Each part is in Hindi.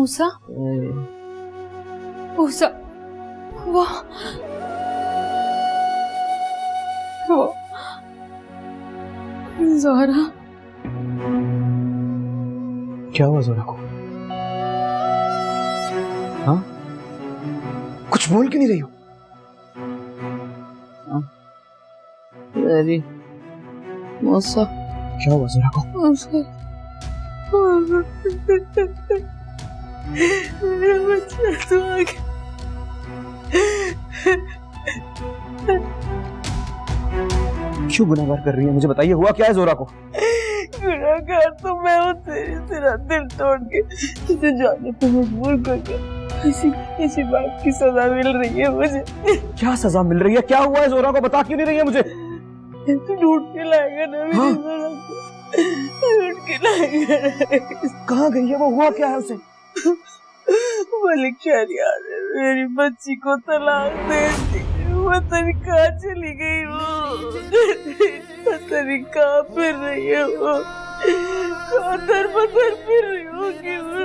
मूसा, मूसा, वो ज़ोहरा। क्या हुआ ज़ोहरा को? हाँ, कुछ बोल क्यों नहीं रही हो? अरे मूसा, क्या हुआ ज़ोहरा को? मेरा बच्चा तो आ गया। क्यों गुनाहगार कर रही है? मुझे बताइए, हुआ क्या है ज़ोहरा को? गुनाहगार तो मैं हूँ, तेरा दिल तोड़ के तुझे जाने पे मजबूर कर दिया। इसी बात की सजा मिल रही है मुझे। क्या सजा मिल रही है? क्या हुआ है ज़ोहरा को? बता क्यों नहीं रही है मुझे? ढूंढ के लाएगा ना मेरी ज़ोहरा को, ढूंढ के लाएगा। कहाँ गई है वो? हुआ क्या है उसे? मलिक शहरियार ने मेरी बच्ची को तलाक दे दी। पता नहीं कहाँ चली गई वो, पता नहीं कहाँ फिर रही है वो, कहाँ दर बदर फिर रही होगी वो,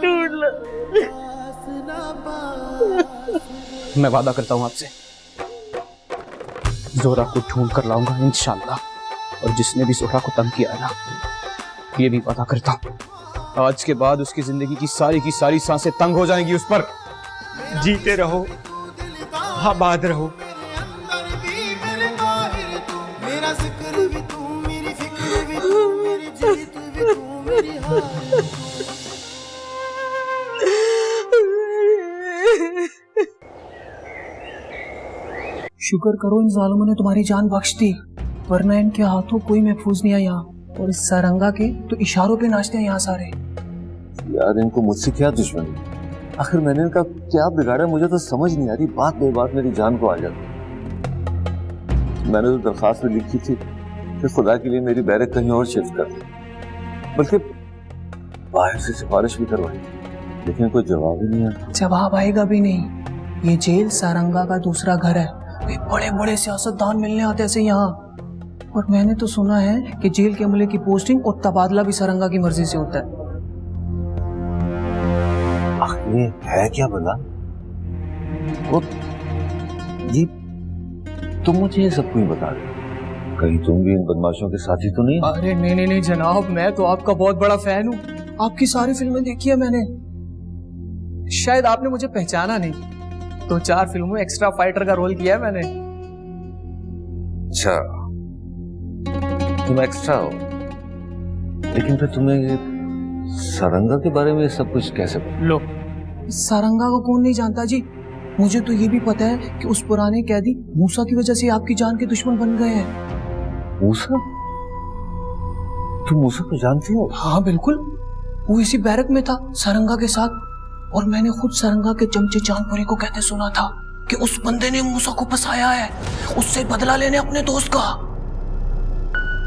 ढूंढ ला। मैं वादा करता हूँ आपसे, ज़ोहरा को ढूंढ कर लाऊंगा इंशाअल्लाह। और जिसने भी ज़ोहरा को तंग किया है ना, ये भी वादा करता हूँ, आज के बाद उसकी जिंदगी की सारी सांसें तंग हो जाएंगी उस पर। जीते रहो, आबाद रहो। मेरा जिक्र भी तू, मेरी फिक्र भी तू, मेरी जीत भी तू, मेरी हार। शुक्र करो इन जालिमों ने तुम्हारी जान बख्श दी, वरना इनके हाथों कोई महफूज नहीं है यहाँ। और इस सारंगा के तो इशारों पे नाचते हैं यहाँ सारे। यार इनको मुझसे क्या दुश्मनी? आखिर मैंने इनका क्या बिगाड़ा? मुझे तो समझ नहीं आ रही। बात बे बात मेरी जान को आ जाती। मैंने तो दरखास्त में लिखी थी कि खुदा के लिए मेरी बैरक कहीं और शिफ्ट कर दे, बल्कि बाहर से सिफारिश भी करवाई, लेकिन कोई जवाब ही नहीं आया। जवाब आएगा भी नहीं। ये जेल सारंगा का दूसरा घर है। बड़े बड़े सियासतदान मिलने आते ऐसे यहाँ। और मैंने तो सुना है कि जेल के अमले की पोस्टिंग और तबादला भी सारंगा की मर्जी से होता है। ये है क्या भला? और ये तुम मुझे ये सब क्यों बता रहे? कहीं तुम भी इन बदमाशों के साथी तो नहीं? अरे नहीं जनाब, मैं तो आपका बहुत बड़ा फैन हूँ। आपकी सारी फिल्में देखी है मैंने। शायद आपने मुझे पहचाना नहीं। 2-4 फिल्मों में एक्स्ट्रा फाइटर का रोल किया है मैंने। अच्छा, तुम एक्स्ट्रा हो, लेकिन फिर तुम्हें सारंगा के बारे में सब कुछ कैसे पता? लो, सारंगा को कौन नहीं जानता जी। मुझे तो ये भी पता है कि उस पुराने कैदी मूसा की वजह से आपकी जान के दुश्मन बन गए हैं। मूसा? तुम मूसा को जानती हो? हाँ बिल्कुल, वो इसी बैरक में था सारंगा के साथ। और मैंने खुद सारंगा के चमचे चांदपुरी को कहते सुना था कि उस बंदे ने मूसा को फंसाया है, उससे बदला लेने अपने दोस्त का।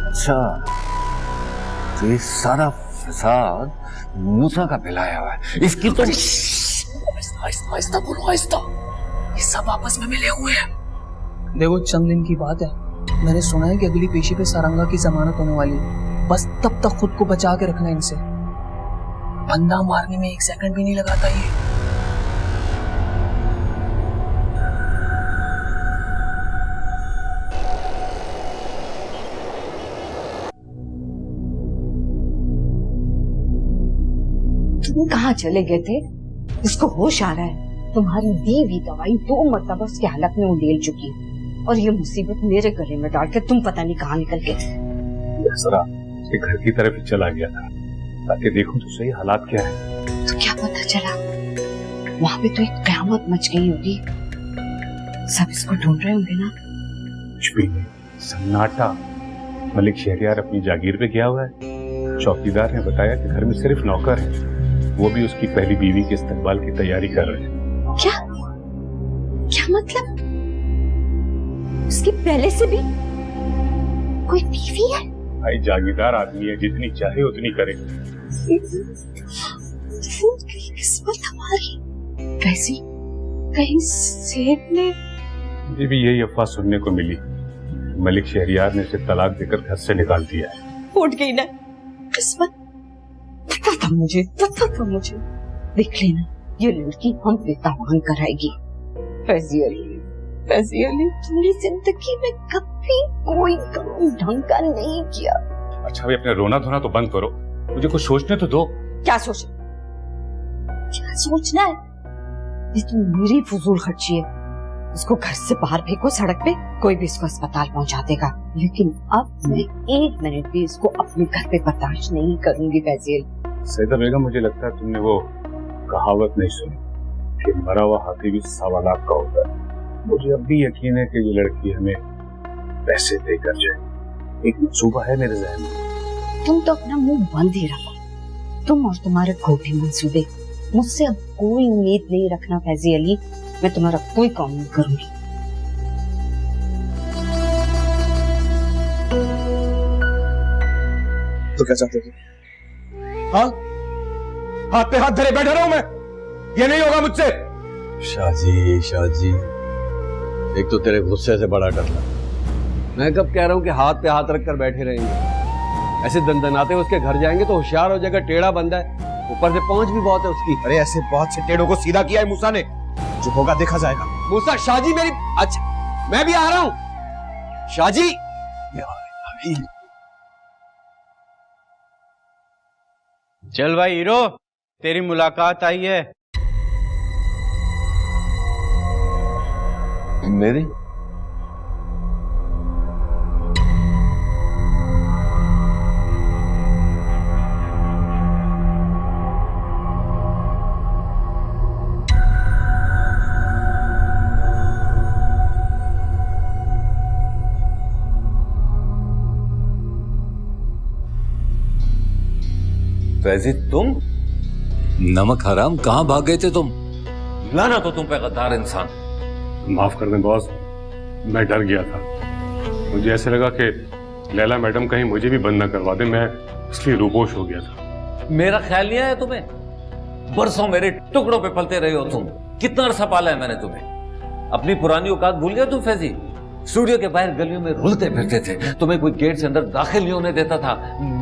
अच्छा, तो ये सारा फसाद मूसा का फैलाया हुआ है। इसकी तो आहिस्ता बोलो, आहिस्ता। ये सब आपस में मिले हुए हैं। देखो, चंद दिन की बात है, मैंने सुना है कि अगली पेशी पे सारंगा की जमानत होने वाली है। बस तब तक खुद को बचा के रखना इनसे। बंदा मारने में 1 सेकंड भी नहीं लगाता ये। तुम कहाँ चले गए थे? इसको होश आ रहा है। तुम्हारी दी हुई दवाई 2 मरतबा उसकी हालत में उड़ेल चुकी है, और ये मुसीबत मेरे गले में डाल के तुम पता नहीं कहाँ निकल गए थे। जरा घर की तरफ ही चला गया था ताकि देखूं तो सही हालात क्या है। तो क्या पता चला? वहाँ पे तो एक कयामत मच गई होगी। सब इसको ढूंढ रहे होंगे ना? कुछ भी नहीं, सन्नाटा। मलिक शहरियार अपनी जागीर पे गया हुआ है। चौकीदार ने बताया कि घर में सिर्फ नौकर है, वो भी उसकी पहली बीवी के इस्तकबाल की तैयारी कर रहे हैं। क्या मतलब? उसकी पहले से भी कोई बीवी है? भाई जागीरदार आदमी है, जितनी चाहे उतनी करे। किस्मत हमारी। कैसी? कहीं सेठ ने? मुझे भी यही अफवाह सुनने को मिली। मलिक शहरियार ने उसे तलाक देकर घर से निकाल दिया है। उठ गई ना किस्मत। पता था मुझे। देख लेना, ये लड़की हम पे तावान कराएगी। फैजी अली, तुमने जिंदगी में कभी कोई काम ढंग का नहीं किया। अच्छा भाई, अपने रोना धोना तो बंद करो, मुझे कुछ सोचने तो दो। क्या सोचना है? ये तो मेरी फजूल खर्ची है। उसको घर से बाहर फेंको सड़क पे, कोई भी इसको अस्पताल पहुंचा देगा, लेकिन अब मैं 1 मिनट भी इसको अपने घर पे बर्दाश्त नहीं करूंगी। फैजिल सैदा बेगम, मुझे लगता है तुमने वो कहावत नहीं सुनी कि मरा हुआ हाथी भी 1.25 लाख का होता है। मुझे अब भी यकीन है कि ये लड़की हमें पैसे देकर जाए। एक मंसूबा है मेरे जहन में। तुम तो अपना मुंह बंद ही रखो, तुम और तुम्हारे गोभी मंसूबे। मुझसे अब कोई उम्मीद नहीं रखना फैजी अली, मैं तुम्हारा कोई काम नहीं करूंगी। तो क्या चाहते थे? हाँ, हाथ पे हाथ धरे बैठा रहा हूं मैं? ये नहीं होगा मुझसे। शाहजी, एक तो तेरे गुस्से से बड़ा डर लगा। मैं कब कह रहा हूं कि हाथ पे हाथ रखकर बैठे रहेंगे। ऐसे दंदनाते उसके घर जाएंगे तो होशियार हो जाएगा। टेढ़ा बंदा है, ऊपर से पहुंच भी बहुत है उसकी। अरे ऐसे बहुत से टेढ़ों को सीधा किया है मूसा ने, जो होगा देखा जाएगा। मूसा, शाहजी मेरी, अच्छा मैं भी आ रहा हूं। शाहजी चल भाई हीरो, तेरी मुलाकात आई है। मेरी? फैजी, तुम? नमक हराम, कहां भाग गए थे तुम? लाना तो तुम पे गद्दार इंसान। माफ कर दें बॉस, मैं डर गया था। मुझे ऐसे लगा कि लैला मैडम कहीं मुझे भी बंद न करवा दे, मैं इसलिए रूपोश हो गया था। मेरा ख्याल नहीं आया तुम्हें? बरसों मेरे टुकड़ों पे पलते रहे हो तुम। कितना अरसा पाला है मैंने तुम्हें। अपनी पुरानी औकात भूल गए तुम फैजी? स्टूडियो के बाहर गलियों में रुलते फिरते थे, तुम्हें कोई गेट से अंदर दाखिल नहीं होने देता था।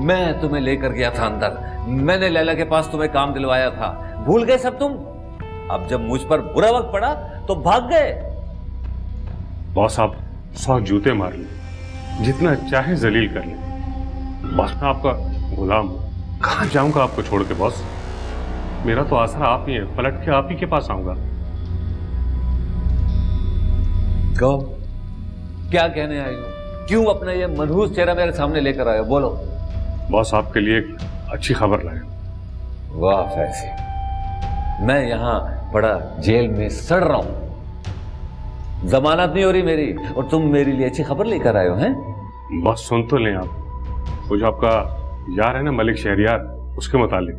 मैं तुम्हें लेकर गया था अंदर, मैंने लैला के पास तुम्हें काम दिलवाया था। भूल गए सब तुम? अब जब मुझ पर बुरा वक्त पड़ा तो भाग गए। बॉस, आप 100 जूते मार लें, जितना चाहे जलील कर लें, बस मैं आपका गुलाम हूं। कहां जाऊंगा आपको छोड़ के बॉस? मेरा तो आसरा आप ही है, पलट के आप ही के पास आऊंगा। कहो, क्या कहने आई हो? क्यों अपना ये मनहूस चेहरा मेरे सामने लेकर आए हो? बोलो। बॉस, आपके लिए एक अच्छी खबर लाए। वाह फैजी, मैं यहां बड़ा जेल में सड़ रहा हूं, जमानत नहीं हो रही मेरी, और तुम मेरे लिए अच्छी खबर लेकर आए हो हैं? बस सुन तो लें आप, वो जो आपका यार है ना मलिक शहरियार, उसके मुतालिक।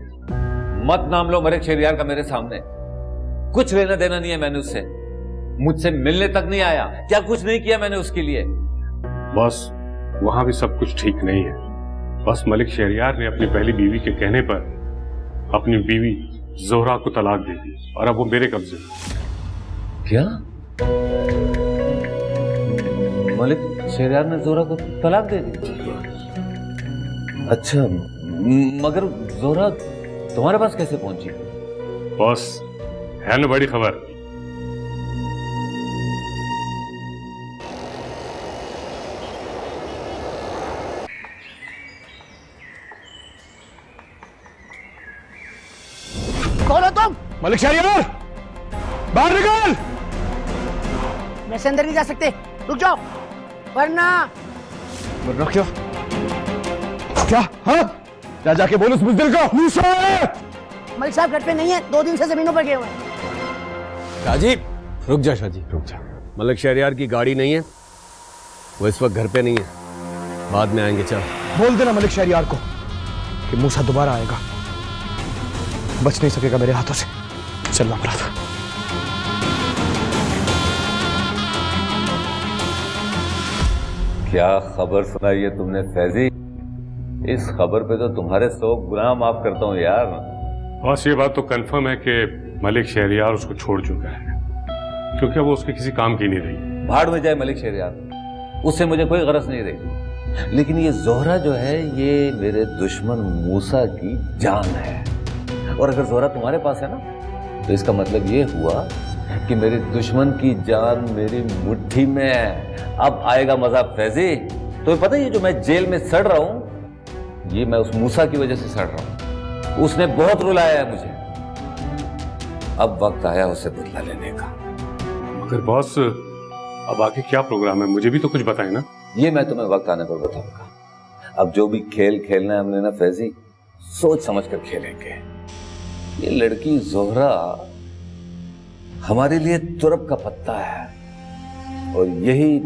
मत नाम लो मलिक शहरियार का मेरे सामने। कुछ लेना देना नहीं है मैंने उससे, मुझसे मिलने तक नहीं आया। क्या कुछ नहीं किया मैंने उसके लिए? बस वहां भी सब कुछ ठीक नहीं है। बस मलिक शहरियार ने अपनी पहली बीवी के कहने पर अपनी बीवी जोहरा को तलाक दे दी, और अब वो मेरे कब्जे में। क्या? मलिक शहरियार ने जोहरा को तलाक दे दी? अच्छा, मगर जोहरा तुम्हारे पास कैसे पहुंची? बॉस, है ना बड़ी खबर। कौन हो तुम? मलिक शहरियार, बाहर निकल। मैं से अंदर नहीं जा सकते, रुक जाओ वरना। क्या? क्या? हाँ, जा जाके बोल उस बुज़दिल को। मूसा है। मलिक साहब घर पे नहीं है, 2 दिन से जमीनों पर गए हुए हैं। शाहजी रुक जा, शाहजी रुक जा। मलिक शहरियार की गाड़ी नहीं है, वो इस वक्त घर पे नहीं है, बाद में आएंगे। चल बोल देना मलिक शहरियार को कि मूसा दोबारा आएगा, बच नहीं सकेगा मेरे हाथों से। चलना पड़ा था। क्या खबर सुनाई है तुमने फैजी? इस खबर पे तो तुम्हारे 100 गुनाह माफ करता हूँ यार। बस ये बात तो कंफर्म है कि मलिक शहरियार उसको छोड़ चुका है, क्योंकि वो उसके किसी काम की नहीं रही। भाड़ में जाए मलिक शहरियार, उससे मुझे कोई गरज नहीं रही। लेकिन ये जोहरा जो है, ये मेरे दुश्मन मूसा की जान है। और अगर जोहरा तुम्हारे पास है ना, तो इसका मतलब ये हुआ कि मेरे दुश्मन की जान मेरी मुट्ठी में है। अब आएगा मजा फैजी। तो पता है ये जो मैं जेल में सड़ रहा हूं, ये मैं उस मूसा की वजह से सड़ रहा हूं। उसने बहुत रुलाया है मुझे। अब वक्त आया उसे बदला लेने का। मगर बॉस, अब आगे क्या प्रोग्राम है? मुझे भी तो कुछ बताएं ना। ये मैं तुम्हें वक्त आने पर बताऊंगा। अब जो भी खेल खेलना है हमने ना फैजी, सोच समझ कर खेलेंगे। ये लड़की जोहरा हमारे लिए तुरप का पत्ता है और यही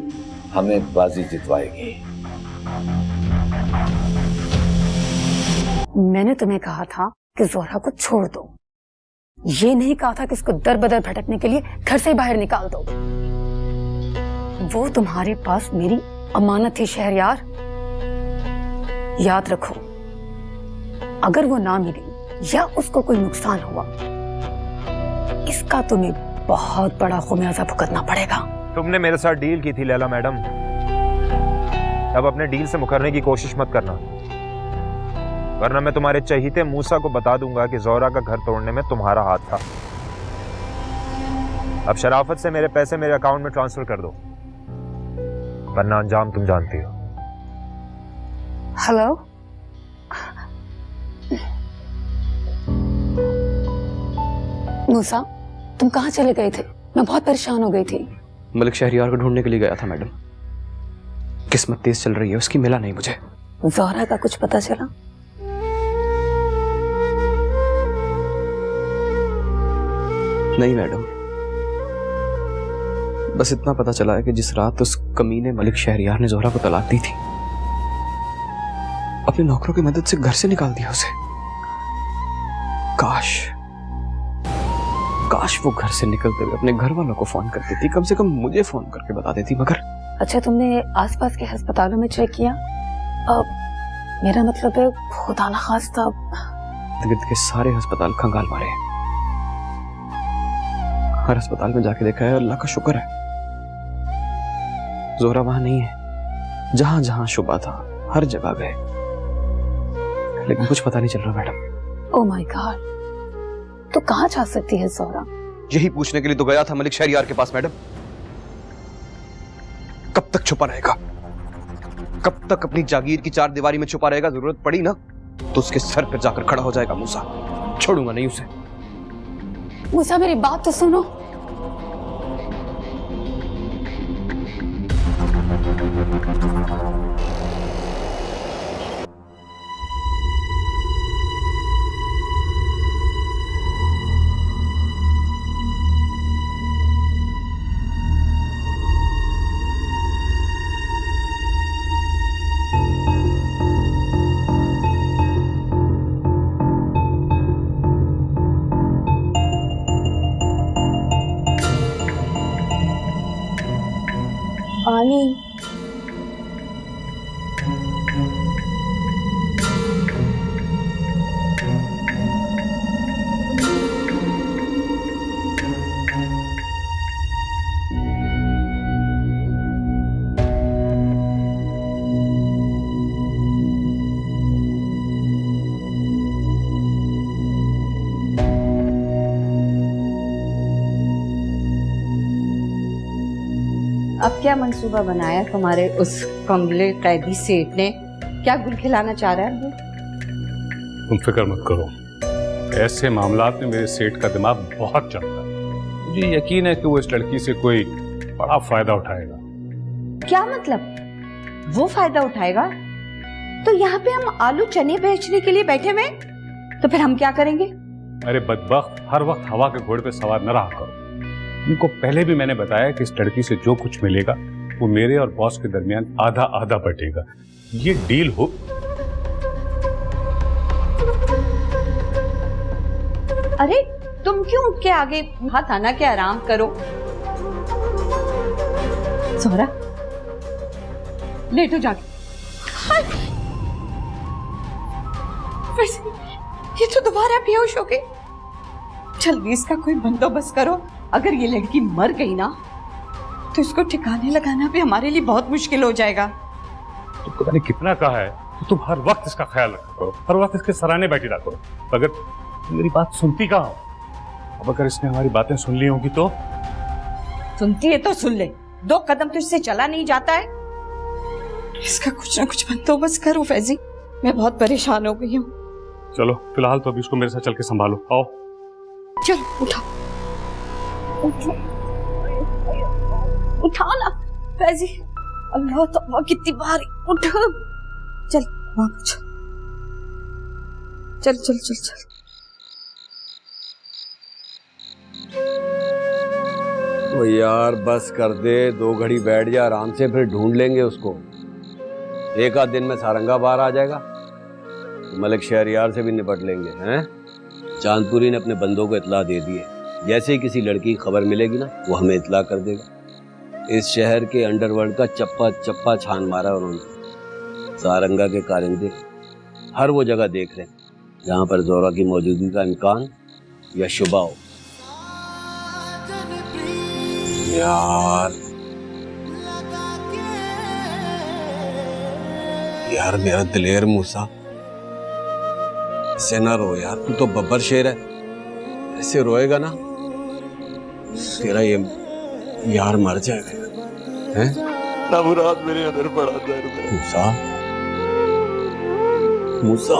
हमें बाजी जितवाएगी। मैंने तुम्हें कहा था कि जोहरा को छोड़ दो, ये नहीं कहा था कि इसको दर बदर भटकने के लिए घर से बाहर निकाल दो। वो तुम्हारे पास मेरी अमानत थी शहरयार, याद रखो। अगर वो ना मिली या उसको कोई नुकसान हुआ, इसका तुम्हें बहुत बड़ा खुमियाजा भुगतना पड़ेगा। तुमने मेरे साथ डील की थी लैला मैडम, अब अपने डील से मुकरने की कोशिश मत करना, वरना मैं तुम्हारे चहीते मूसा को बता दूंगा कि जोहरा का घर तोड़ने में तुम्हारा हाथ था। अब शराफत से मेरे पैसे मेरे अकाउंट में ट्रांसफर कर दो, वरना अंजाम तुम जानती हो। हेलो, मूसा, तुम कहाँ चले गए थे? मैं बहुत परेशान हो गई थी। मलिक शहरियार को ढूंढने के लिए गया था मैडम। किस्मत तेज चल रही है उसकी, मिला नहीं मुझे। जोहरा का कुछ पता चला? नहीं मैडम, बस इतना पता चला है कि जिस रात उस कमीने मलिक शहरियार ने जोहरा को तलाक दी थी, अपने नौकरों की मदद से घर से निकाल दिया उसे। काश वो घर से निकलते हुए अपने घर वालों को फोन कर देती, कम से कम मुझे फोन करके बता देती। मगर अच्छा, तुमने आसपास के अस्पतालों में चेक किया? मेरा मतलब है खुदा न खास्ता गिर्द के सारे अस्पताल खंगाल मारे, हर अस्पताल में जाके देखा है, अल्लाह का शुक्र है जोहरा वहां नहीं है। जहां जहां शुबा था हर जगह गए, लेकिन कुछ पता नहीं चल रहा मैडम। ओह माय गॉड, तो कहाँ जा सकती है जोहरा? यही पूछने के लिए तो गया था मलिक शहरियार के पास मैडम। कब तक छुपा रहेगा? कब तक अपनी जागीर की चार दीवारी में छुपा रहेगा? जरूरत पड़ी ना तो उसके सर पर जाकर खड़ा हो जाएगा मूसा। छोड़ूंगा नहीं उसे। मूसा, मेरी बात तो सुनो। पानी। अब क्या मंसूबा बनाया तुम्हारे उस कमले कैदी सेठ ने? क्या गुल खिलाना चाह रहा है वो? तुम फिक्र मत करो, ऐसे मामलात में मेरे सेठ का दिमाग बहुत चलता है। मुझे यकीन है कि वो इस लड़की से कोई बड़ा फायदा उठाएगा। क्या मतलब? वो फायदा उठाएगा? तो यहाँ पे हम आलू चने बेचने के लिए बैठे हुए, तो फिर हम क्या करेंगे? अरे बदबख्त, हर वक्त हवा के घोड़े पे सवार न रहा करो। उनको पहले भी मैंने बताया कि इस लड़की से जो कुछ मिलेगा वो मेरे और बॉस के दरमियान आधा आधा बटेगा। ये डील हो। अरे तुम क्यों उठ के आगे हाथ आना के आराम करो। जोहरा, लेटो जाके। ये तो दोबारा बेहोश हो गए। जल्दी इसका कोई बंदोबस्त करो। अगर ये लड़की मर गई ना तो इसको ठिकाने लगाना भी हमारे लिए बहुत मुश्किल हो जाएगा। तो मैंने कितना कहा है कि तुम हर वक्त इसका ख्याल रखा करो, हर वक्त इसके सराहने बैठी रहा करो। अगर मेरी बात सुनती कहाँ हो? अब अगर इसने हमारी बातें सुन ली होंगी तो? सुनती है तो सुन ले, 2 कदम तो इससे चला नहीं जाता है। इसका कुछ ना कुछ बंदोबस्त करो फैजी, मैं बहुत परेशान हो गई हूँ। चलो फिलहाल तो अभी उसको मेरे साथ चल के संभालो, आओ। चल उठा उठा ना फैजी, अल्लाह तौबा कितनी भारी, उठ चल वहां चल चल चल चल चल। तो यार बस कर दे, 2 घड़ी बैठ जा आराम से, फिर ढूंढ लेंगे उसको। 1 आध दिन में सारंगा बाहर आ जाएगा, तो मलिक शहरयार से भी निपट लेंगे हैं। चांदपुरी ने अपने बंदों को इतला दे दी है, जैसे ही किसी लड़की की खबर मिलेगी ना वो हमें इतला कर देगा। इस शहर के अंडरवर्ल्ड का चप्पा चप्पा छान मारा उन्होंने। सारंगा के कारिंदे हर वो जगह देख रहे हैं जहां पर जोरा की मौजूदगी का इम्कान या शुबा हो। यार मेरा दिलेर मूसा, ऐसे ना रो यार, तू तो बब्बर शेर है, ऐसे रोएगा ना तेरा ये यार मर जाएगा हैं। ना मुराद मेरे अंदर पड़ा दर्द है। मूसा मूसा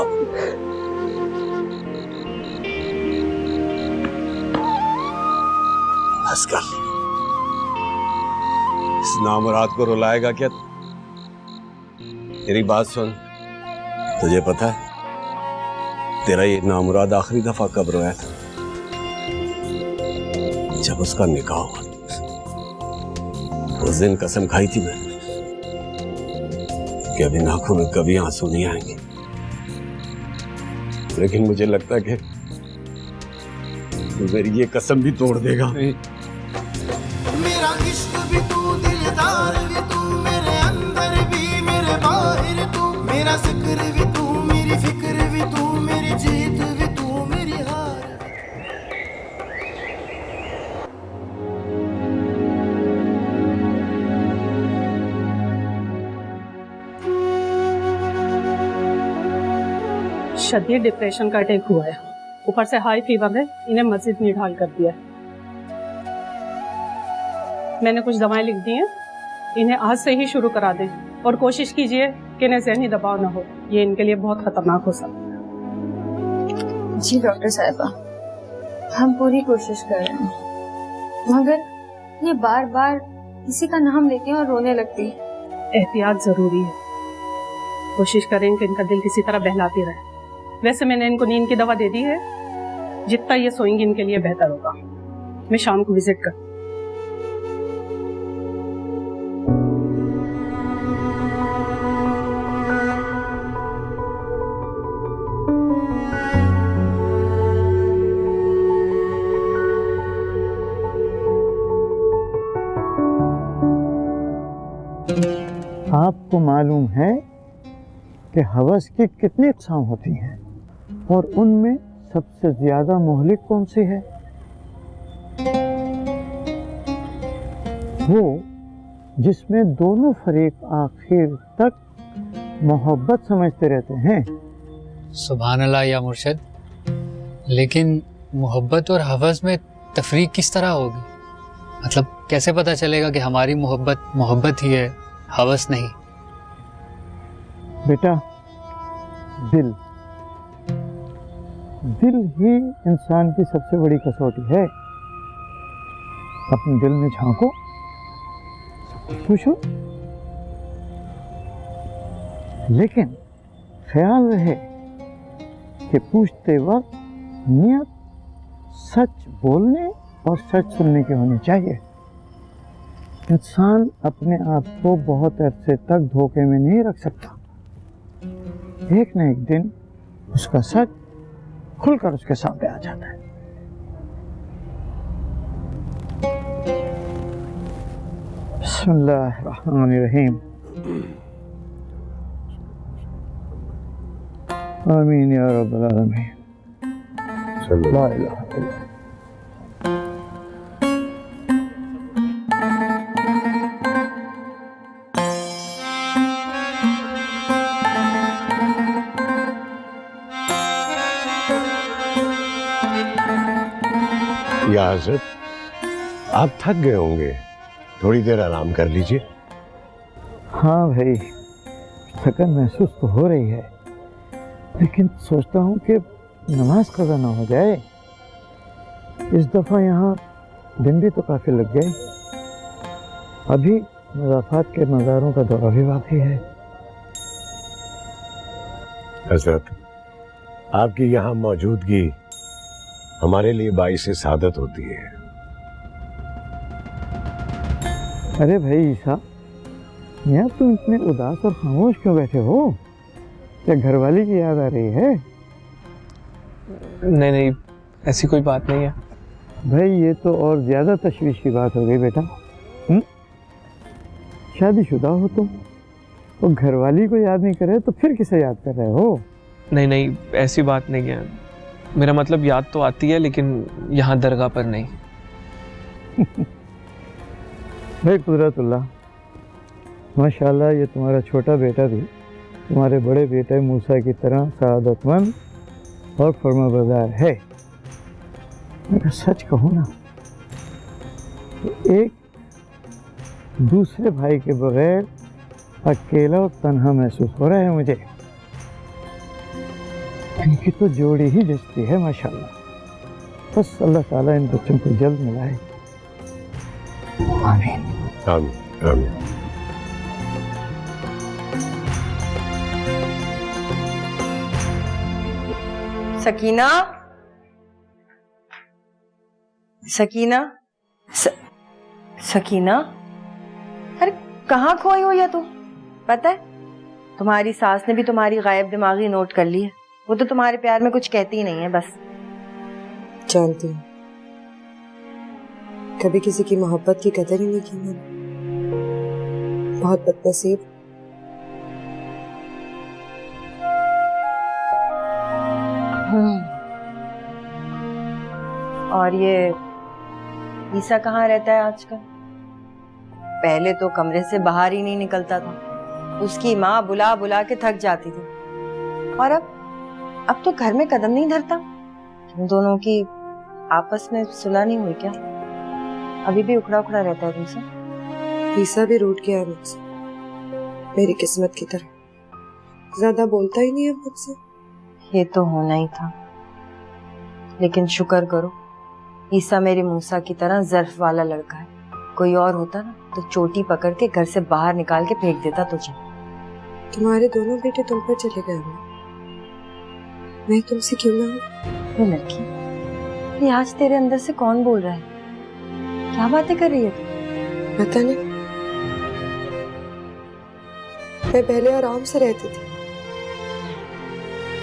बस कर, इस नामुराद को रुलाएगा क्या? तेरी बात सुन, तुझे पता है तेरा ये नामुराद आखिरी दफा कब रोया था? जब उसका निकाह हुआ। उस दिन कसम खाई थी मैंने कि अभी आंखों में कभी आंसू नहीं आएंगे, लेकिन मुझे लगता है कि तू मेरी ये कसम भी तोड़ देगा। मेरा इश्क भी तू, दिलदार भी तू, मेरे अंदर भी मेरे बाहर तू, मेरा जिक्र भी तू, मेरी फिक्र भी तू, मेरी जीत भी तू, मेरी हार। शदीद डिप्रेशन का अटैक हुआ है, ऊपर से हाई फीवर में इन्हें मस्जिद में ढाल कर दिया। मैंने कुछ दवाएं लिख दी हैं, इन्हें आज से ही शुरू करा दें और कोशिश कीजिए कि इन्हें ज़हनी दबाव ना हो, ये इनके लिए बहुत खतरनाक हो सकता है। जी डॉक्टर साहिबा, हम पूरी कोशिश कर रहे हैं, मगर ये बार बार किसी का नाम लेती हैं और रोने लगती है। एहतियात जरूरी है, कोशिश करें कि इनका दिल किसी तरह बहलाती रहे। वैसे मैंने इनको नींद की दवा दे दी है, जितना ये सोएंगी इनके लिए बेहतर होगा। मैं शाम को विजिट कर। आपको मालूम है कि हवस की कितनी अक़साम होती हैं और उनमें सबसे ज्यादा मोहलिक कौन सी है? वो जिसमें दोनों फरीक आखिर तक मोहब्बत समझते रहते हैं। सुभान अल्लाह या मुर्शिद, लेकिन मोहब्बत और हवस में तफरीक किस तरह होगी? मतलब कैसे पता चलेगा कि हमारी मोहब्बत मोहब्बत ही है, हवस नहीं? बेटा, दिल ही इंसान की सबसे बड़ी कसौटी है। अपने दिल में झांको, सब कुछ पूछो, लेकिन ख्याल रहे कि पूछते वक्त नियत सच बोलने और सच सुनने की होनी चाहिए। इंसान अपने आप को बहुत अरसे तक धोखे में नहीं रख सकता। एक न एक दिन उसका सच खुलकर उसके सामने आ जाता है। बिस्मिल्लाहिर्रहमानिर्रहीम। आमीन या रब्बल आलमीन। ला इलाहा इल्लल्लाह। हजरत, आप थक गए होंगे, थोड़ी देर आराम कर लीजिए। हाँ भाई, थकन महसूस तो हो रही है, लेकिन सोचता हूँ कि नमाज कज़ा ना हो जाए। इस दफ़ा यहाँ दिन भी तो काफ़ी लग गए। अभी मज़ाफ़ात के मज़ारों का दौरा भी बाकी है। हजरत, आपकी यहाँ मौजूदगी हमारे लिए बाइस सादत होती है। अरे भाई ईसा, यहाँ तुम इतने उदास और खामोश क्यों बैठे हो? क्या घरवाली की याद आ रही है? नहीं नहीं, ऐसी कोई बात नहीं है भाई। ये तो और ज्यादा तशवीश की बात हो गई बेटा। शादीशुदा हो तुम, तो घरवाली को याद नहीं करे तो फिर किसे याद कर रहे हो? नहीं नहीं, ऐसी बात नहीं है। मेरा मतलब याद तो आती है, लेकिन यहाँ दरगाह पर नहीं। भाई कुदरतुल्लाह, माशाल्लाह ये तुम्हारा छोटा बेटा भी तुम्हारे बड़े बेटे मूसा की तरह सआदतमंद और फर्माबरदार है। अगर सच कहूँ ना तो एक दूसरे भाई के बगैर अकेला और तन्हा महसूस हो रहा है मुझे। इनकी तो जोड़ी ही जचती है माशाल्लाह। बस अल्लाह ताला इन बच्चों को जल्द मिलाए। आमीन आमीन आमीन। सकीना, सकीना, सकीना, अरे कहाँ खोई हो या तू? पता है तुम्हारी सास ने भी तुम्हारी गायब दिमागी नोट कर ली है। वो तो तुम्हारे प्यार में कुछ कहती ही नहीं है बस। जानती हूँ, कभी किसी की मोहब्बत की कदर ही नहीं की मैंने। बहुत बदनसीब। और ये ईसा कहाँ रहता है आजकल? पहले तो कमरे से बाहर ही नहीं निकलता था। उसकी माँ बुला बुला के थक जाती थी। और अब तो घर में कदम नहीं धरता। तुम दोनों की आपस में सुलह नहीं हुई क्या? अभी भी उखड़ा उखड़ा रहता है तुमसे? ईसा भी रूठ गया मुझसे, मेरी किस्मत की तरह। ज्यादा बोलता ही नहीं है मुझसे। ये तो होना ही था, लेकिन शुक्र करो ईसा मेरे मूसा की तरह ज़र्फ वाला लड़का है। कोई और होता ना तो चोटी पकड़ के घर से बाहर निकाल के फेंक देता तुझे। तुम्हारे दोनों बेटे तुम पर चले गए हों, मैं तुमसे क्यों ना हूँ? ये लड़की, ये आज तेरे अंदर से कौन बोल रहा है? क्या बातें कर रही है तू? पता नहीं, मैं पहले आराम से रहती थी,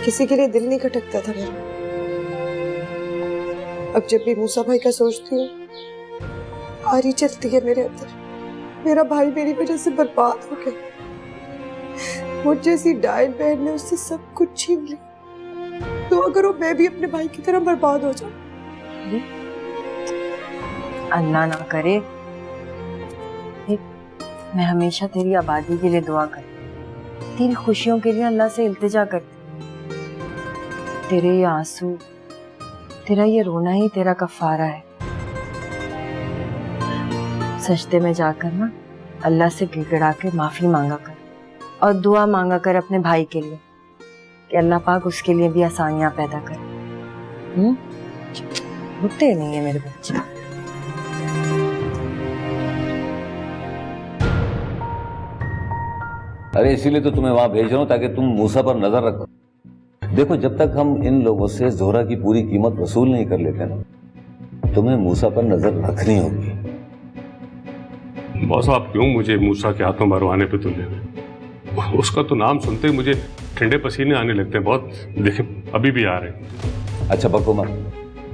किसी के लिए दिल नहीं खटकता था मेरा। अब जब भी मूसा भाई का सोचती हूँ, आरी चलती है मेरे अंदर। मेरा भाई मेरी वजह से बर्बाद हो गया। मुझ जैसी डायल बहन ने उससे सब कुछ छीन लिया, तो अगर वो मैं भी अपने भाई की तरह बर्बाद हो जाऊं? अल्लाह ना करे। मैं हमेशा तेरी आबादी के लिए दुआ करती, तेरी खुशियों के लिए अल्लाह से इल्तिजा करती। तेरे ये आंसू, तेरा ये रोना ही तेरा कफारा है। सजदे में जाकर ना अल्लाह से गिड़गिड़ा के माफी मांगा कर और दुआ मांगा कर अपने भाई के लिए कि अल्लाह पाक उसके लिए भी आसानियां पैदा करे। रुकते नहीं है मेरे बच्चे। अरे इसीलिए तो तुम्हें वहां भेज रहा हूं, ताकि तुम मूसा पर नजर रखो। देखो, जब तक हम इन लोगों से जोहरा की पूरी कीमत वसूल नहीं कर लेते ना, तुम्हें मूसा पर नजर रखनी होगी। बॉस, आप क्यों मुझे मूसा के हाथों मरवाने पे तुले हुए? उसका तो नाम सुनते ही मुझे ठंडे पसीने आने लगते हैं। बहुत देखे, अभी भी आ रहे हैं। अच्छा बको मत,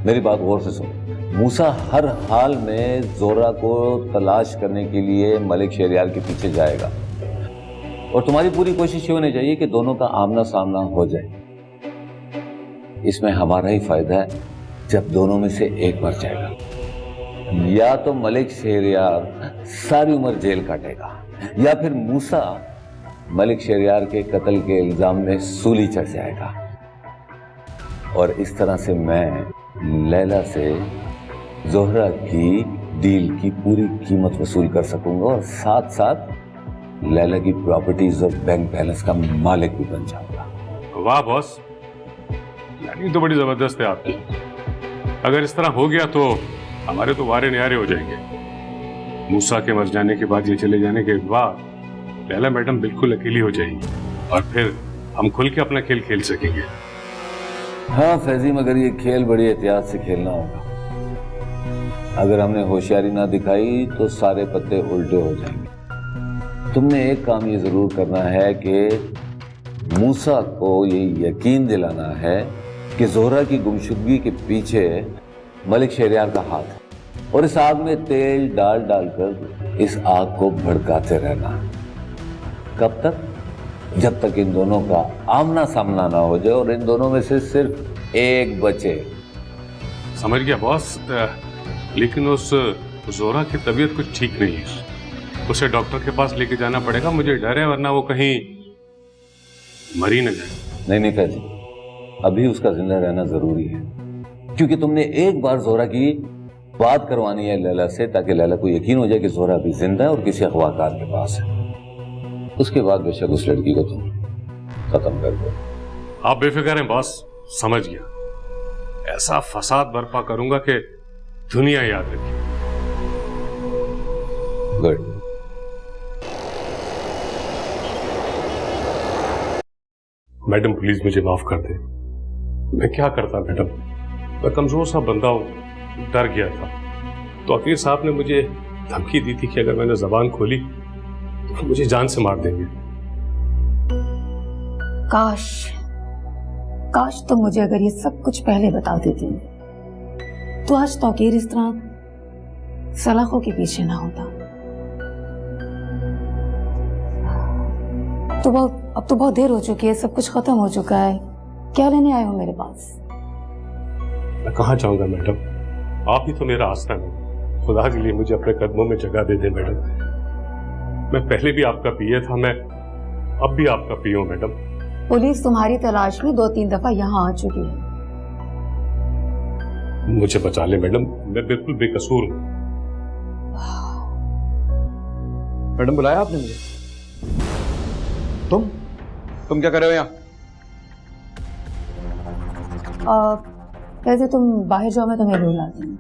मेरी बात गौर से सुन। मूसा हर हाल में जोहरा को तलाश करने के लिए मलिक शहरयार के पीछे जाएगा, और तुम्हारी पूरी कोशिश ये होनी चाहिए कि दोनों का आमना सामना हो जाए। इसमें हमारा ही फायदा है जब दोनों में से एक मर जाएगा। या तो मलिक शहरयार सारी उम्र जेल काटेगा, या फिर मूसा मलिक शहरयार के कत्ल के इल्जाम में सूली चढ़ जाएगा। और इस तरह से मैं लैला से जोहरा की डील की पूरी कीमत वसूल कर सकूंगा और साथ साथ लैला की प्रॉपर्टीज और बैंक बैलेंस का मालिक भी बन जाऊंगा। वाह बॉस, प्लानिंग तो बड़ी जबरदस्त है आपकी। अगर इस तरह हो गया तो हमारे तो वारे न्यारे हो जाएंगे। मूसा के मर जाने के बाद, ये चले जाने के बाद लैला मैडम बिल्कुल अकेली हो जाएंगी और फिर हम खुल के अपना खेल खेल सकेंगे। हाँ फैजी, मगर ये खेल बड़ी एहतियात से खेलना होगा। अगर हमने होशियारी ना दिखाई तो सारे पत्ते उल्टे हो जाएंगे। तुमने एक काम ये जरूर करना है कि मूसा को ये यकीन दिलाना है कि जोहरा की गुमशुदगी के पीछे मलिक शहरयार का हाथ है, और इस आग में तेल डाल डालकर इस आग को भड़काते रहना। कब तक? जब तक इन दोनों का आमना सामना ना हो जाए और इन दोनों में से सिर्फ एक बचे। समझ गया बॉस, लेकिन उस जोहरा की तबीयत कुछ ठीक नहीं है। उसे डॉक्टर के पास लेके जाना पड़ेगा, मुझे डर है, वरना वो कहीं मरी न जाए। नहीं फैजी, अभी उसका जिंदा रहना जरूरी है, क्योंकि तुमने एक बार जोहरा की बात करवानी है लैला से, ताकि लैला को यकीन हो जाए कि जोहरा अभी जिंदा है और किसी अगवाकार के पास है। उसके बाद बेशक उस लड़की को तुम खत्म कर दो। आप बेफिक्र हैं बॉस, समझ गया। ऐसा फसाद बर्पा करूंगा कि दुनिया याद रखे। गुड। मैडम प्लीज मुझे माफ कर दे। मैं क्या करता मैडम, मैं कमजोर सा बंदा हूं, डर गया था। तो अकीर साहब ने मुझे धमकी दी थी कि अगर मैंने जबान खोली तो मुझे जान से मार देंगे। काश तुम मुझे अगर ये सब कुछ पहले बता देती तो आज तौकीर इस तरह सलाखों के पीछे ना होता। अब तो बहुत देर हो चुकी है, सब कुछ खत्म हो चुका है। क्या लेने आए हो मेरे पास? मैं कहाँ जाऊंगा मैडम, आप ही तो मेरा आसरा है। खुदा के लिए मुझे अपने कदमों में जगह दे दे मैडम। मैं पहले भी आपका पिए था, मैं अब भी आपका पियो मैडम। पुलिस तुम्हारी तलाश में 2-3 दफा यहाँ आ चुकी है। मुझे बचा ले मैडम, मैं बिल्कुल बेकसूर हूँ। मैडम बुलाया आपने मुझे? तुम क्या कर रहे हो यहाँ? वैसे तुम बाहर जाओ, मैं तुम्हें रोल आती हूँ।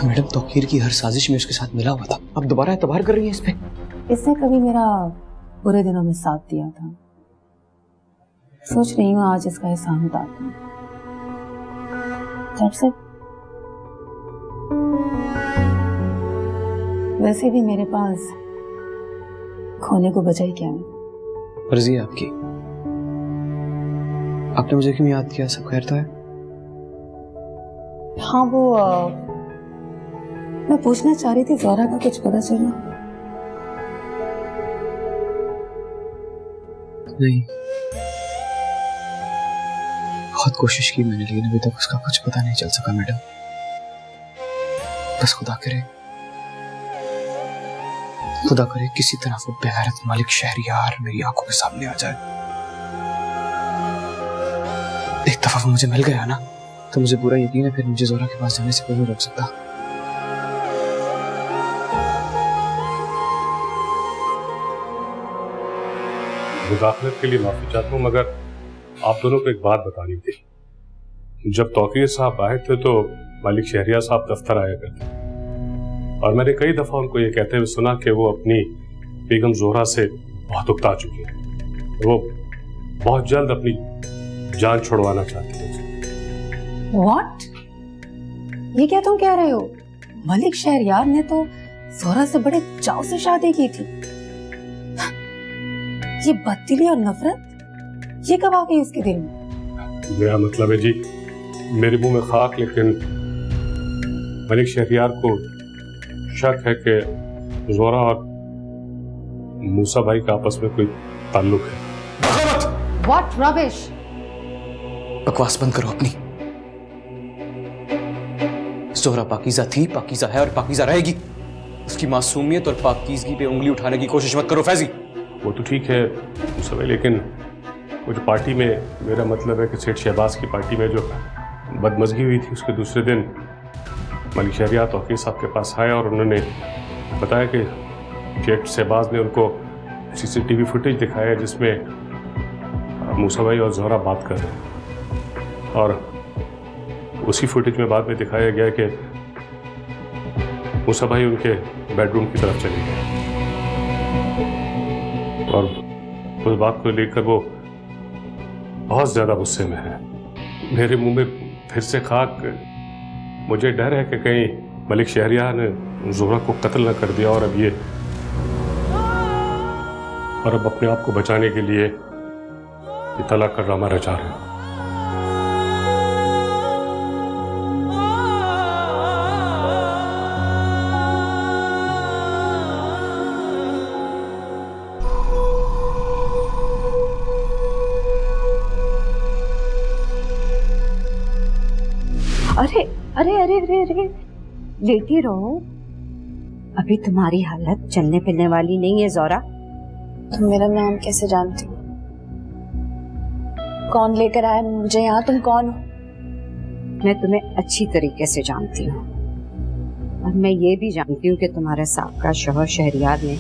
मैडम तौकीर की हर साजिश में उसके साथ मिला हुआ था, अब दोबारा एतबार कर रही है इस पे? इसने कभी मेरा बुरे दिनों में साथ दिया था, सोच रही हूँ आज इसका एहसान उतार दूं। से वैसे भी मेरे पास खोने को बचा ही क्या है। मर्जी है आपकी। आपने मुझे क्यों याद किया? सब खैर तो है? हाँ, वो मैं पूछना चाह रही थी, जोहरा का कुछ पता चला? नहीं, बहुत कोशिश की मैंने, लेकिन अभी तक उसका कुछ पता नहीं चल सका मैडम। बस खुदा करे किसी तरह वो बेगैरत मालिक शहरयार मेरी आंखों के सामने आ जाए। एक दफा वो मुझे मिल गया ना, तो मुझे पूरा यकीन है फिर मुझे जोहरा के पास जाने से कोई नहीं रोक सकता। मुदाखलत के लिए माफी चाहता हूँ, मगर आप दोनों को एक बात बतानी थी। जब तौकीर साहब आए थे तो मालिक शहरियार साहब दफ्तर आया करते, और मैंने कई दफा उनको ये कहते हुए सुना कि वो अपनी बेगम जोहरा से बहुत उकता चुकी है। वो बहुत जल्द अपनी जान छुड़वाना चाहती है। What? ये क्या तुम कह रहे हो? मलिक शहरयार ने तो जोहरा से बड़े चाव से शादी की थी। ये बददिली और नफरत ये कब आ गई उसके दिल में? मेरा मतलब है जी, मेरे मुंह में खाक, लेकिन मलिक शहरयार को शक है कि जोहरा और मूसा भाई का आपस में कोई ताल्लुक है। What rubbish! बकवास बंद करो अपनी। जोहरा पाकीज़ा थी, पाकीज़ा है और पाकीज़ा रहेगी। उसकी मासूमियत और पाकीज़गी पे उंगली उठाने की कोशिश मत करो फैजी। वो तो ठीक है मूसा भाई, लेकिन वो जो पार्टी में, मेरा मतलब है कि सेठ शहबाज की पार्टी में जो बदमज़गी हुई थी, उसके दूसरे दिन मलिक शहरियार तौकीर साहब के पास आया और उन्होंने बताया कि सेठ शहबाज ने उनको CCTV फुटेज दिखाया जिसमें मूसा भाई और ज़ोहरा बात कर रहे हैं, और उसी फुटेज में बाद में दिखाया गया कि मूसा भाई उनके बेडरूम की तरफ चले गए और उस बात को लेकर वो बहुत ज़्यादा गुस्से में है। मेरे मुंह में फिर से खाक। मुझे डर है कि कहीं मलिक शहरियार ने ज़ोहरा को कत्ल न कर दिया और अब अपने आप को बचाने के लिए ये तलाक का ड्रामा रचा रहे हैं। अरे अरे अरे अरे अरे लेटी रहो, अभी तुम्हारी हालत चलने फिरने वाली नहीं है ज़ोहरा। तुम मेरा नाम कैसे जानती हो? कौन लेकर आया मुझे यहाँ? तुम कौन हो? मैं तुम्हें अच्छी तरीके से जानती हूँ और मैं ये भी जानती हूँ कि तुम्हारे साहब शौहर शहरियार ने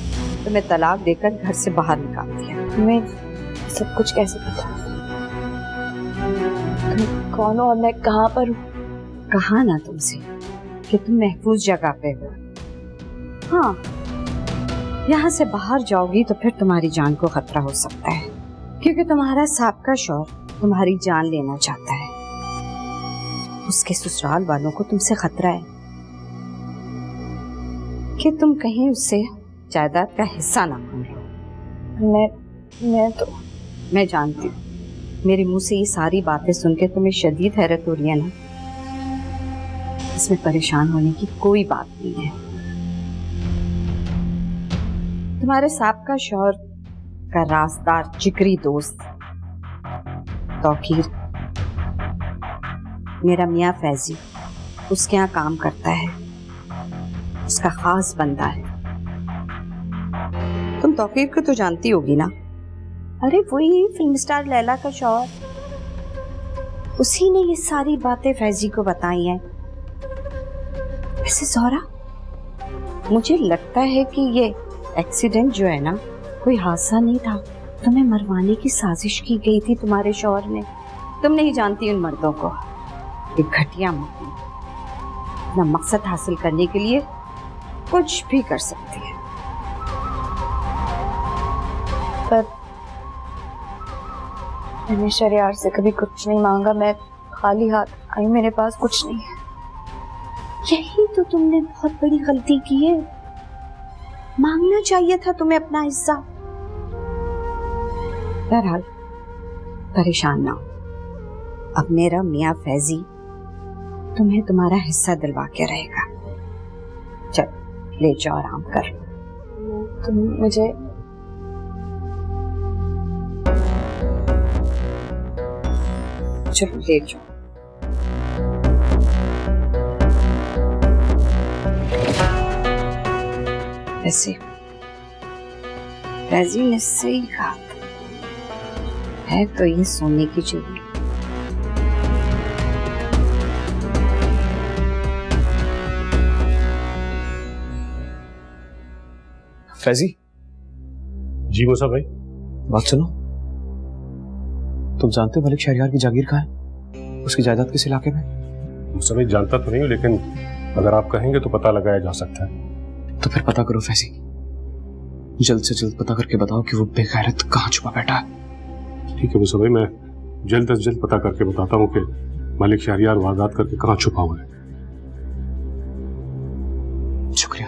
तुम्हें तलाक देकर घर से बाहर निकाल दिया। तुम्हें सब कुछ कैसे पता? तुम कौन हो और मैं कहाँ पर हूँ? कहा ना तुमसे कि तुम महफूज जगह पे हो। हाँ, यहाँ से बाहर जाओगी तो फिर तुम्हारी जान को खतरा हो सकता है, क्योंकि तुम्हारा साहब शौहर तुम्हारी जान लेना चाहता है। उसके ससुराल वालों को तुमसे खतरा है कि तुम कहीं उससे जायदाद का हिस्सा ना मांग लो। मैं जानती हूँ, मेरे मुंह से ये सारी बातें सुन के तुम्हें शदीद हैरत हो रही है ना। इसमें परेशान होने की कोई बात नहीं है। तुम्हारे साहब शौहर का राजदार जिगरी दोस्त तौकीर, मेरा मियाँ फैजी, उसके यहाँ काम करता है, उसका खास बंदा है। तुम तौकीर को तो जानती होगी ना? अरे वही फिल्म स्टार लैला का शौहर, उसी ने ये सारी बातें फैजी को बताई हैं। वैसे ज़ोहरा, मुझे लगता है कि ये एक्सीडेंट जो है ना, कोई हादसा नहीं था। तुम्हें मरवाने की साजिश की गई थी तुम्हारे शौहर ने। तुम नहीं जानती उन मर्दों को, ये घटिया मर्द अपना मकसद हासिल करने के लिए कुछ भी कर सकती है। पर मैंने शहरियार से कभी कुछ नहीं मांगा, मैं खाली हाथ आई, मेरे पास कुछ नहीं है। यही तो तुमने बहुत बड़ी गलती की है, मांगना चाहिए था तुम्हें अपना हिस्सा। बहरहाल परेशान ना हो, अब मेरा मियाँ फैजी तुम्हें तुम्हारा हिस्सा दिलवा के रहेगा। चल ले जाओ, आराम कर। तुम मुझे चलो ले जाओ। ऐसे फैजी ने सही कहा है, तो ये सोने की चीज। फैजी। जी मूसा भाई। बात सुनो, तुम जानते हो मलिक शहरियार की जागीर कहाँ है? उसकी जायदाद किस इलाके में? मूसा भाई जानता तो नहीं हूँ, लेकिन अगर आप कहेंगे तो पता लगाया जा सकता है। तो फिर पता करो फैजी, जल्द से जल्द पता करके बताओ कि वो बेगैरत कहाँ छुपा बैठा है। ठीक है मूसा भाई, मैं जल्द से जल्द पता करके बताता हूँ कि मलिक शहरियार वारदात करके कहाँ छुपा हुआ है। शुक्रिया।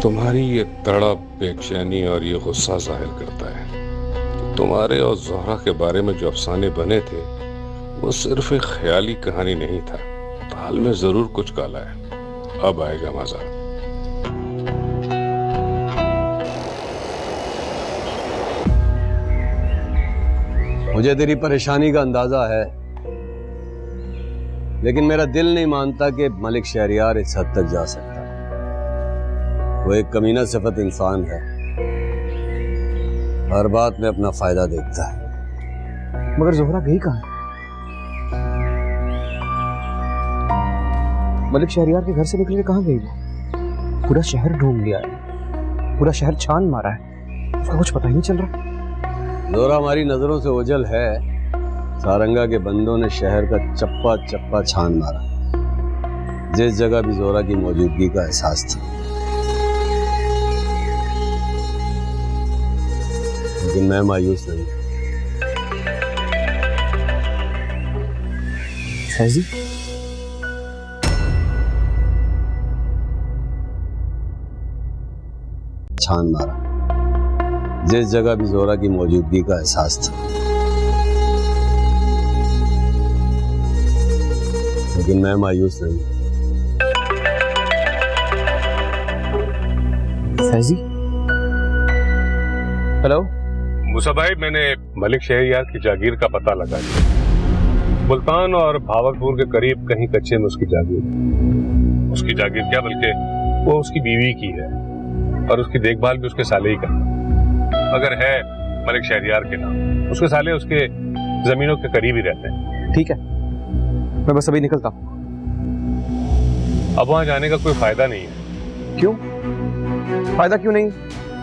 तुम्हारी ये तड़प, बेचैनी और ये गुस्सा जाहिर करता है कि तुम्हारे और ज़ोहरा के बारे में जो अफसाने बने थे वो सिर्फ एक ख्याली कहानी नहीं था। ताल में जरूर कुछ काला है, अब आएगा मजा। मुझे तेरी परेशानी का अंदाजा है, लेकिन मेरा दिल नहीं मानता कि मलिक शहरियार इस हद तक जा सकता। वो एक कमीना सिफत इंसान है हर बात में अपना फायदा देखता है। मगर जोहरा गई कहाँ है? मलिक शहरियार के घर से निकल के कहाँ गई वो? पूरा शहर ढूंढ लिया है, पूरा शहर छान मारा है, उसका कुछ पता ही नहीं चल रहा। जोहरा हमारी नजरों से ओझल है। सारंगा के बंदों ने शहर का चप्पा चप्पा छान मारा, जिस जगह भी जोहरा की मौजूदगी का एहसास था। लेकिन मैं मायूस नहीं। फैजी, छान मारा, जिस जगह भी जोहरा की मौजूदगी का एहसास था। लेकिन मैं मायूस नहीं। फैजी, हेलो मूसा भाई, मैंने मलिक शहरियार की जागीर का पता लगा लिया। मुल्तान और भावलपुर के करीब कहीं कच्चे में उसकी जागीर। उसकी जागीर क्या, बल्कि वो उसकी बीवी की है और उसकी देखभाल भी उसके साले ही करता। अगर है मलिक शहरियार के नाम, उसके साले उसके जमीनों के करीब ही रहते हैं। ठीक है, मैं बस अभी निकलता हूँ। अब वहां जाने का कोई फायदा नहीं है। क्यों? फायदा क्यों नहीं?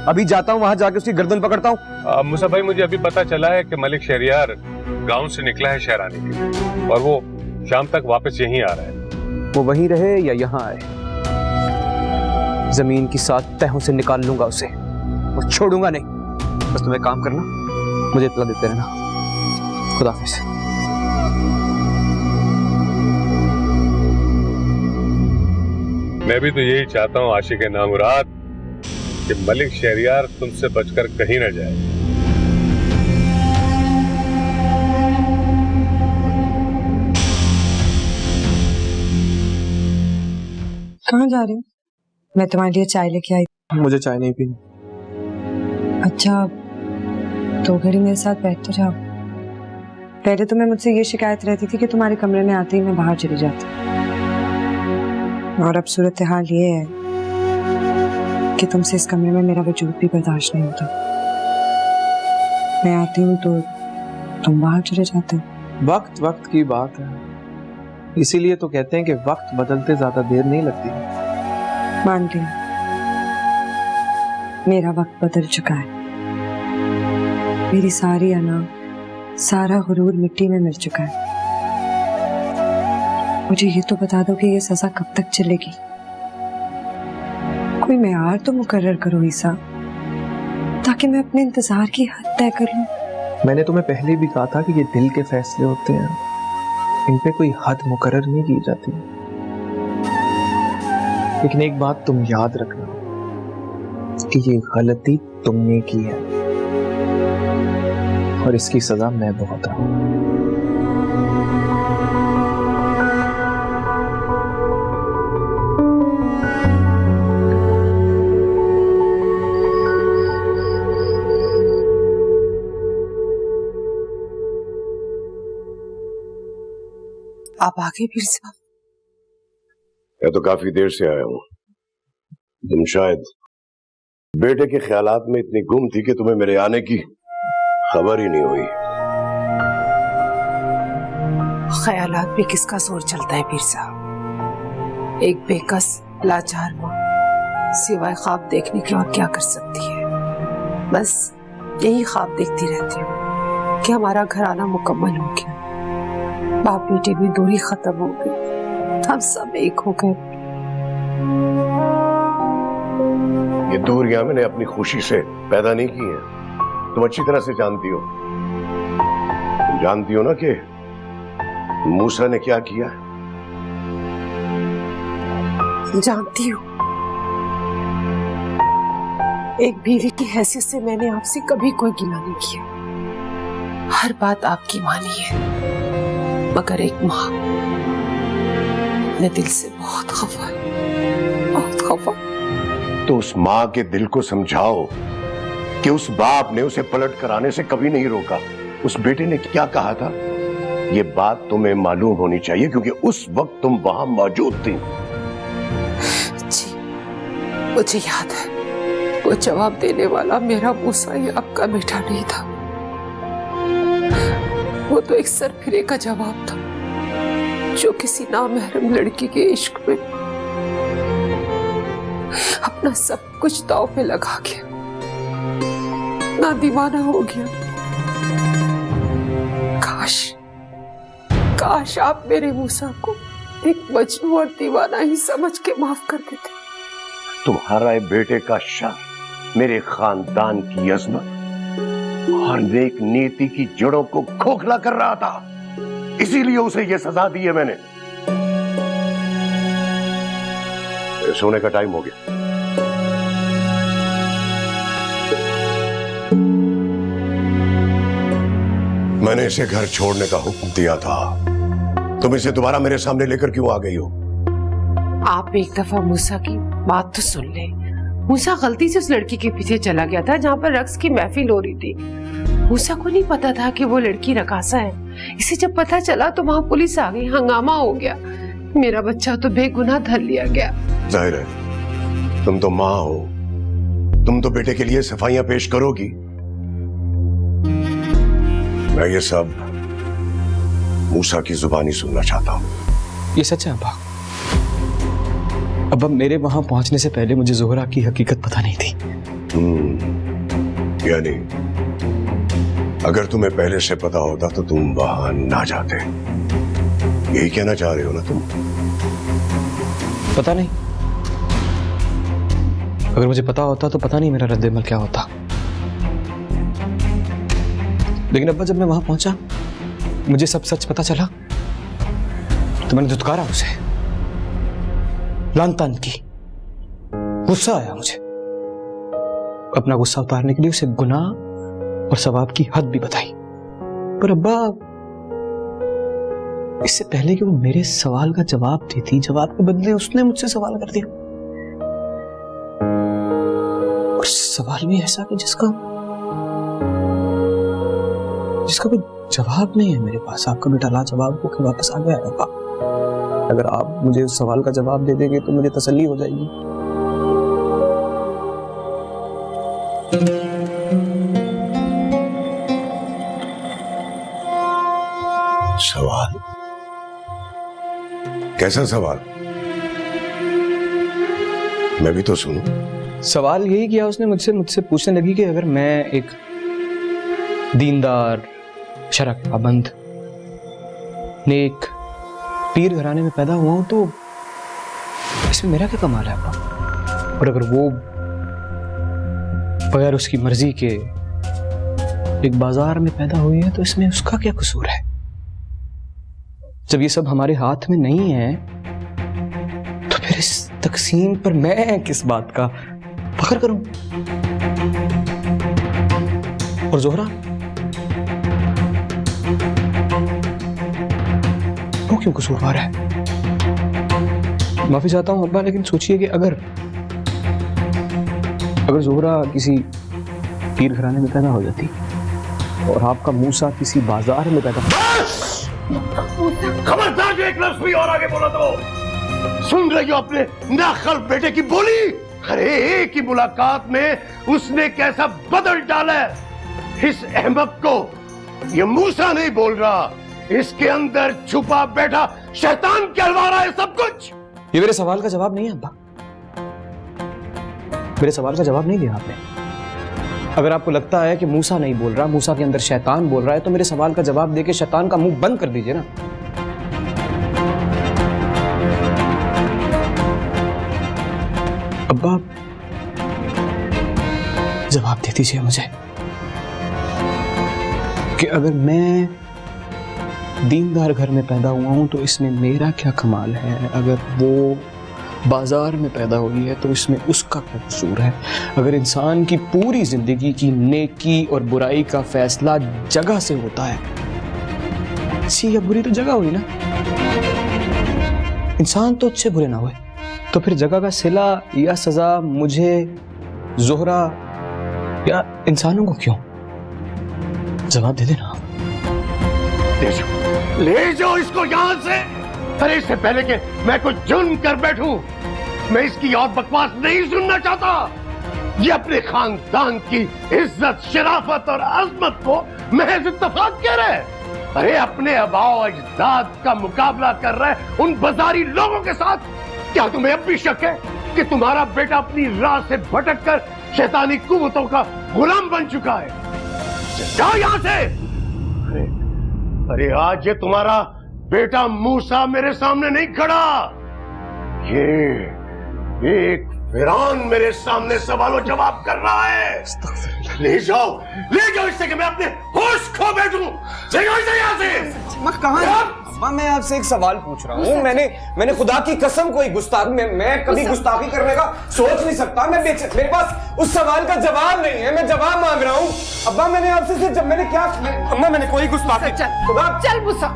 अभी जाता हूँ, वहां जाके उसकी गर्दन पकड़ता हूँ। मूसा भाई, मुझे अभी पता चला है कि मलिक शहरियार गांव से निकला है शहर आने के लिए और वो शाम तक वापस यहीं आ रहा है। वो वहीं रहे या यहाँ आए, जमीन की 7 तहों से निकाल लूंगा उसे और छोड़ूंगा नहीं। बस तुम्हें काम करना, मुझे इत्तला देते रहना। खुदा हाफिज। मैं भी तो यही चाहता हूँ आशिक नामुराद कि मलिक शहरियार तुमसे बचकर कहीं न जाए। कहाँ जा रही हो? मैं तुम्हारे लिए चाय लेके आई। मुझे चाय नहीं पीनी। अच्छा, तो घड़ी मेरे साथ बैठ तो जाओ। पहले तो मैं मुझसे ये शिकायत रहती थी कि तुम्हारे कमरे में आते ही मैं बाहर चली जाती, और अब सूरत हाल ये है कि तुमसे इस कमरे में मेरा वजूद भी बर्दाश्त नहीं होता। मैं आती हूँ तो तुम बाहर चले जाते हो। वक्त वक्त की बात है, इसीलिए तो कहते हैं कि वक्त बदलते ज्यादा देर नहीं लगती। मानती हूँ, मेरा वक्त बदल चुका है। मेरी सारी अना, सारा गुरूर मिट्टी में मिल चुका है। मुझे ये तो बता दो कि ये सजा कब तक चलेगी? कोई मेयार तो मुकर्रर करो ईसा, ताकि मैं अपने इंतजार की हद तय कर लूं। मैंने तुम्हें पहले भी कहा था कि ये दिल के फैसले होते हैं, इन पे कोई हद मुकर्रर नहीं की जाती। लेकिन एक बात तुम याद रखना कि ये गलती तुमने की है और इसकी सजा मैं भुगत रहा हूं। आप आगे फिर से? मैं तो काफी देर से आया हूँ। तुम शायद बेटे के ख्यालात में इतनी गुम थी कि तुम्हें मेरे आने की खबर ही नहीं हुई। ख्यालात पे किसका जोर चलता है पीर साहब? एक बेकस लाचार माँ सिवाय ख्वाब देखने के और क्या कर सकती है? बस यही ख्वाब देखती रहती हूँ कि हमारा घराना मुकम्मल हो गया, बाप बेटे में दूरी खत्म हो गई, हम सब एक हो गए। ये दूरियां मैंने अपनी खुशी से पैदा नहीं की हैं। तुम अच्छी तरह से जानती हो। तुम जानती हो ना कि मूसा ने क्या किया? जानती हूँ। एक बीवी की हैसियत से मैंने आपसे कभी कोई गिला नहीं किया। हर बात आपकी मानी है, मगर एक माँ अपने दिल से बहुत खफा है, बहुत खफा। तो उस माँ के दिल को समझाओ कि उस बाप ने उसे पलट कर आने से कभी नहीं रोका। उस बेटे ने क्या कहा था, ये बात तुम्हें मालूम होनी चाहिए, क्योंकि उस वक्त तुम वहां मौजूद थी। जी, मुझे याद है, वो जवाब देने वाला मेरा मूसा ही आपका बेटा नहीं था। वो तो एक सरफिरे का जवाब था जो किसी नामहरम लड़की के इश्क में अपना सब कुछ दांव पे लगा गया, ना दीवाना हो गया। काश आप मेरे मूसा को एक मजनू और दीवाना ही समझ के माफ कर देते। तुम्हारा बेटे का शर मेरे खानदान की अजमत और नेक नीति की जड़ों को खोखला कर रहा था, इसीलिए उसे यह सजा दी है मैंने। सोने का टाइम हो गया। मैंने इसे घर छोड़ने का हुक्म दिया था, तुम इसे दोबारा मेरे सामने लेकर क्यों आ गई हो? आप एक दफा मूसा की बात तो सुन ले। मूसा गलती से उस लड़की के पीछे चला गया था जहाँ पर रक्स की महफिल हो रही थी। मूसा को नहीं पता था कि वो लड़की रकासा है। इसे जब पता चला तो वहाँ पुलिस आ गई, हंगामा हो गया। मेरा बच्चा तो बेगुनाह धर लिया गया। जाहिर है तुम तो माँ हो, तुम तो बेटे के लिए सफाइयां पेश करोगी। मैं ये सब मूसा की जुबानी सुनना चाहता हूँ। ये सच है अब्बा। अब मेरे वहां पहुंचने से पहले मुझे जोहरा की हकीकत पता नहीं थी। यानी अगर तुम्हें पहले से पता होता तो तुम वहां ना जाते, यही कहना चाह रहे हो ना तुम? पता नहीं, अगर मुझे पता होता तो पता नहीं मेरा रद्द-ए-अमल क्या होता। लेकिन अब्बा जब मैं वहां पहुंचा, मुझे सब सच पता चला तो मैंने धुतकारा उसे, लान तान की। गुस्सा आया मुझे। अपना गुस्सा उतारने के लिए उसे गुनाह और सवाब की हद भी बताई। पर अब्बा, इससे पहले कि वो मेरे सवाल का जवाब देती, जवाब के बदले उसने मुझसे सवाल कर दिया। और सवाल भी ऐसा कि जिसका कोई जवाब नहीं है मेरे पास। आपका बेटा लाजवाब होकर वापस आ गया है अब्बा। अगर आप मुझे उस सवाल का जवाब दे देंगे तो मुझे तसल्ली हो जाएगी। सवाल? कैसा सवाल? मैं भी तो सुनूं। सवाल यही किया उसने मुझसे पूछने लगी कि अगर मैं एक दीनदार, शरअ के पाबंद, नेक, पीर घराने में पैदा हुआ हूं तो इसमें मेरा क्या कमाल है अब्बा? और अगर वो बगैर उसकी मर्जी के एक बाजार में पैदा हुई है तो इसमें उसका क्या कसूर है? जब ये सब हमारे हाथ में नहीं है तो फिर इस तकसीम पर मैं किस बात का फख्र करूं? और जोहरा, वो क्यों कसूरवार है? माफी चाहता हूं अब्बा, लेकिन सोचिए कि अगर जोहरा किसी पीर घराने में पैदा हो जाती और आपका मूसा किसी बाजार में पैदा। खबरदार जो एक लफ्ज भी और आगे बोला तो। सुन रही हो अपने नाखल बेटे की बोली? अरे एक ही मुलाकात में उसने कैसा बदल डाला है इस अहमक को। ये मूसा नहीं बोल रहा, इसके अंदर छुपा बैठा शैतान कहलवा रहा है सब कुछ। ये मेरे सवाल का जवाब नहीं है अब्बा। मेरे सवाल का जवाब नहीं दिया आपने। अगर आपको लगता है कि मूसा नहीं बोल रहा, मूसा के अंदर शैतान बोल रहा है, तो मेरे सवाल का जवाब देके शैतान का मुंह बंद कर दीजिए ना। अब्बा, जवाब दे दीजिए मुझे कि अगर मैं दीनदार घर में पैदा हुआ हूं तो इसमें मेरा क्या कमाल है? अगर वो बाजार में पैदा हुई है तो इसमें उसका क्या कसूर है? अगर इंसान की पूरी जिंदगी की नेकी और बुराई का फैसला जगह से होता है, अच्छी या बुरी तो जगह हुई ना, इंसान तो अच्छे बुरे ना हुए, तो फिर जगह का सिला या सजा मुझे, जोहरा या इंसानों को क्यों? जवाब दे देना। ले जाओ इसको यहां से। अरे इससे पहले कि मैं कुछ जुर्म कर बैठूं, मैं इसकी और बकवास नहीं सुनना चाहता। ये अपने खानदान की इज्जत, शराफत और अजमत को महज इत्तेफाक कह रहे हैं। अरे अपने आबाओ अजदाद का मुकाबला कर रहे हैं उन बाजारी लोगों के साथ। क्या तुम्हें अब भी शक है कि तुम्हारा बेटा अपनी राह से भटक कर शैतानी कुव्वतों का गुलाम बन चुका है? जाओ यहां से। अरे आज ये तुम्हारा बेटा मूसा मेरे सामने नहीं खड़ा, ये एक फिरौन मेरे सामने सवालों जवाब कर रहा है। ले जाओ इससे कि मैं अपने होश खो बैठूं। ले जाओ इसे यहाँ से। कहाँ? मैं आपसे एक सवाल पूछ रहा हूँ। मैंने खुदा की कसम कोई मैं कभी गुस्ताखी करने का सोच नहीं सकता। मेरे पास उस सवाल का जवाब नहीं है। मैं जवाब मांग रहा हूँ। अब्बा मैंने आपसे जब मैंने क्या अम्मा मैंने कोई गुस्ताखी चल मूसा।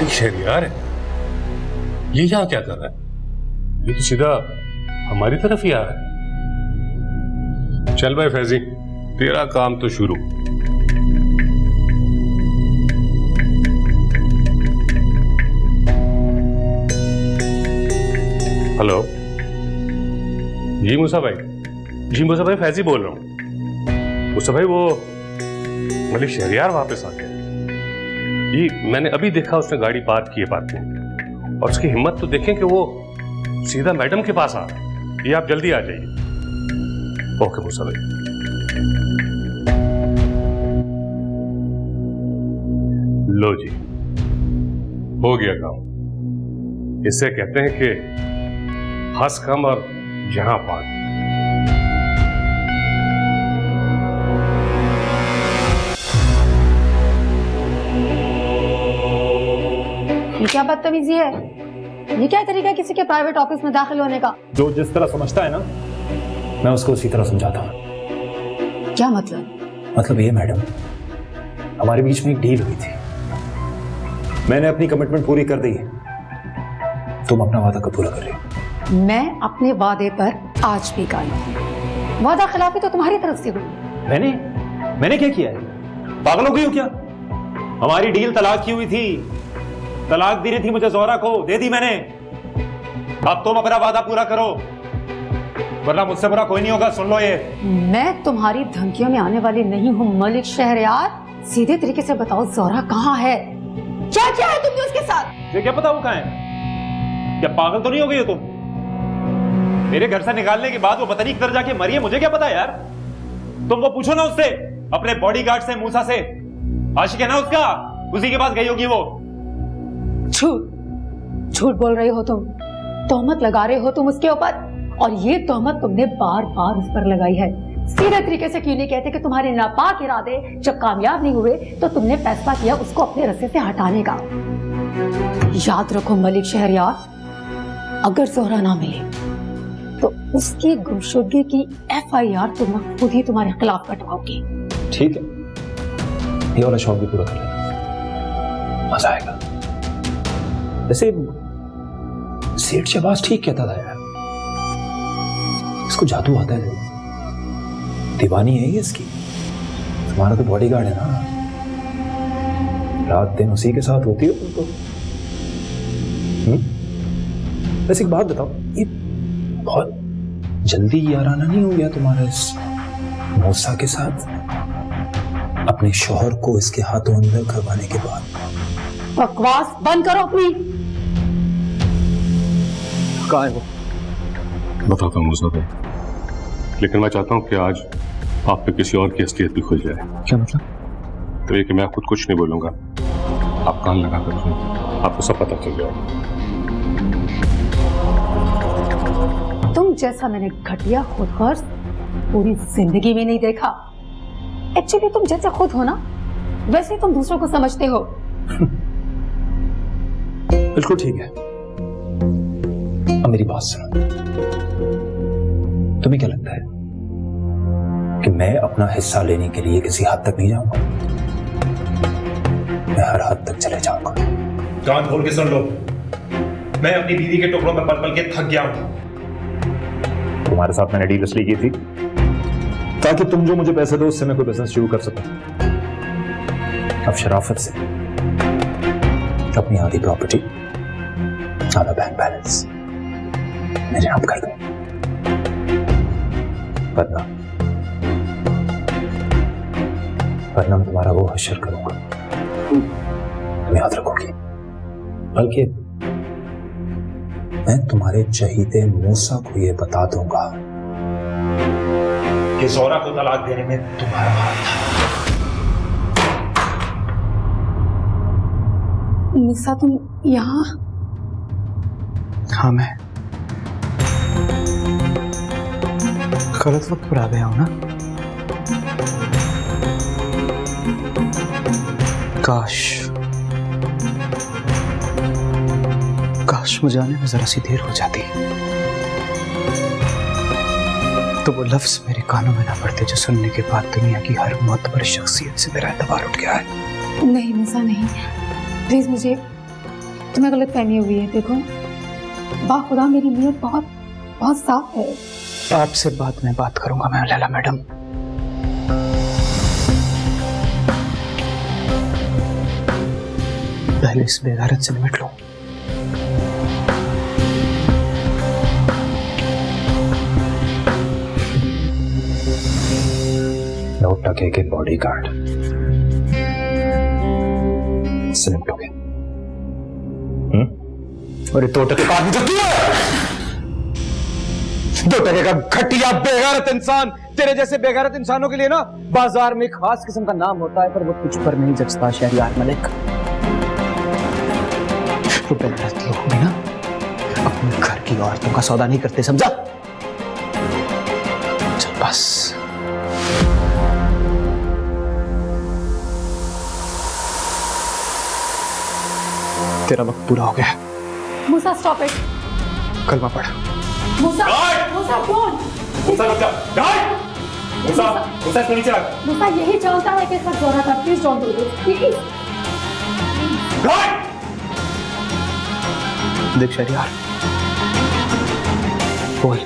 शहरियार है ये यहाँ क्या कर रहा है? ये तो सीधा हमारी तरफ ही आ रहा है। चल भाई फैजी, तेरा काम तो शुरू। हेलो जी मूसा भाई फैजी बोल रहा हूँ। मूसा भाई वो मलिक शहरियार वापस आ गया। ये मैंने अभी देखा, उसने गाड़ी पार्क की है पार्किंग, और उसकी हिम्मत तो देखें कि वो सीधा मैडम के पास आ रहा है। ये आप जल्दी आ जाइए। ओके मूसा भाई। लो जी, हो गया काम। इसे कहते हैं कि हंस कम और जहां पान। ये क्या बदतमीजी है? ये क्या तरीका है किसी के प्राइवेट ऑफिस में दाखिल होने का? जो जिस तरह समझता है ना, मैं उसको उसी तरह समझाता हूँ। क्या मतलब? मतलब ये मैडम, हमारे बीच में एक डील हुई थी। मैंने अपनी कमिटमेंट पूरी कर दी है, तुम अपना वादा कब पूरा कर रहे हो? मैं अपने वादे पर आज भी कायम हूं। वादा खिलाफी तो तुम्हारी तरफ से हुई। मैंने क्या किया है? पागल हो गई हो क्या? हमारी डील तलाक की हुई थी। तलाक दी थी मुझे ज़ोहरा को, दे दी मैंने। अब तुम अपना वादा पूरा करो, वरना मुझसे बुरा कोई नहीं होगा। सुन लो ये। मैं तुम्हारी धमकियों में आने वाली नहीं हूँ मलिक शहरयार। सीधे तरीके से बताओ ज़ोहरा कहाँ है? क्या किया है तुमने उसके साथ? ये क्या पता वो कहाँ है? क्या पागल तो नहीं हो गई हो तुम? मेरे घर से निकालने के बाद वो पता नहीं किधर जाके मरी है, मुझे क्या पता यार। तुम वो पूछो ना उससे, अपने बॉडीगार्ड से, मूसा से। आशिक है ना उसका, उसी के पास गई होगी वो। झूठ बोल रहे हो तुम। तोहमत लगा रहे हो तुम उसके ऊपर, और ये तोहमत तुमने बार बार उस पर लगाई है। सीधे तरीके से क्यों नहीं कहते कि तुम्हारे नापाक इरादे जब कामयाब नहीं हुए तो तुमने फैसला किया उसको अपने रास्ते से हटाने का। याद रखो मलिक शहरयार, अगर ज़ोहरा ना मिले तो उसकी गुमशुदगी की FIR तुम खुद ही तुम्हारे खिलाफ कटवाओगे। ठीक है, ये वाला शौक भी पूरा कर लेना, मजा आएगा। वैसे सेठ शहबाज ठीक कहता था यार, इसको जादू आता है। दीवानी है ये इसकी। तुम्हारा तो बॉडीगार्ड है ना, रात दिन उसी के साथ होती हो तुम तो। वैसे एक बात बताओ, ये बहुत जल्दी याराना नहीं हो गया तुम्हारा इस मूसा के साथ, अपने शौहर को इसके हाथों अंदर करवाने के बाद? बकवास बंद करो अपनी। कहाँ है वो? बताता हूँ मूसा भाई, लेकिन मैं चाहता हूँ कि आज आप पे किसी और की असलियत भी खुल जाए। क्या मतलब? तो ये कि मैं खुद कुछ नहीं बोलूंगा, आप कान लगा कर सुनो, आपको सब पता चल जाएगा। तुम जैसा मैंने घटिया खुदगर्ज पूरी जिंदगी में नहीं देखा। एक्चुअली तुम जैसे खुद हो ना, वैसे तुम दूसरों को समझते हो। बिल्कुल ठीक है। अब मेरी बात सुनो, तुम्हें क्या लगता है कि मैं अपना हिस्सा लेने के लिए किसी हद तक नहीं जाऊंगा? मैं हर हद तक चले जाऊंगा। कान खोल के सुन लो, मैं अपनी बीवी के टुकड़ों में पल पल के थक गया हूं। तुम्हारे साथ मैंने डील इसलिए की थी ताकि तुम जो मुझे पैसे दो उससे मैं कोई बिजनेस शुरू कर सकूं। अब शराफत से अपनी आधी प्रॉपर्टी, आधा बैंक बैलेंस मेरे नाम कर दो, वरना मैं तुम्हारा वो हश्र करूंगा, तुम याद रखोगी। बल्कि मैं तुम्हारे चहीते मूसा को ये बता दूंगा कि ज़ोरा को तलाक देने में तुम्हारा हाथ था। निसा, तुम यहाँ? हाँ, मैं गलत वक्त पर आ गया हूं ना। काश मुझे आने में जरा सी देर हो जाती तो वो लफ्ज मेरे कानों में ना पड़ते जो सुनने के बाद दुनिया की हर मोतबर शख्सियत से मेरा एतबार उठ गया है। नहीं निसा, नहीं, प्लीज, मुझे तुम्हें गलत फहमी हुई है। देखो, बाखुदा मेरी नीयत बहुत बहुत साफ है। आपसे बाद में बात करूंगा मैं लैला मैडम। पहले इस बेगैरत से निपट लो। नोट टके के बॉडीगार्ड से निपटोगे? अरे 2 टके का आदमी जो तू है, 2 टके का घटिया बेगैरत इंसान। तेरे जैसे बेगैरत इंसानों के लिए ना बाजार में एक खास किस्म का नाम होता है, पर वो तुझ पर नहीं जचता शहरियार मलिक। तो बेगैरत लोग भी ना अपने घर की औरतों का सौदा नहीं करते, समझा? चल बस। तेरा वक्त पूरा हो गया। मूसा, स्टॉप इट। कलमा पढ़। मूसा, मूसा, कौन? मूसा रुक जा। मूसा, मूसा इसको नीचे रख। मूसा यही जानता है कि इसका ज़ोरा था। Please don't do this, please. देख शहरियार, बोल,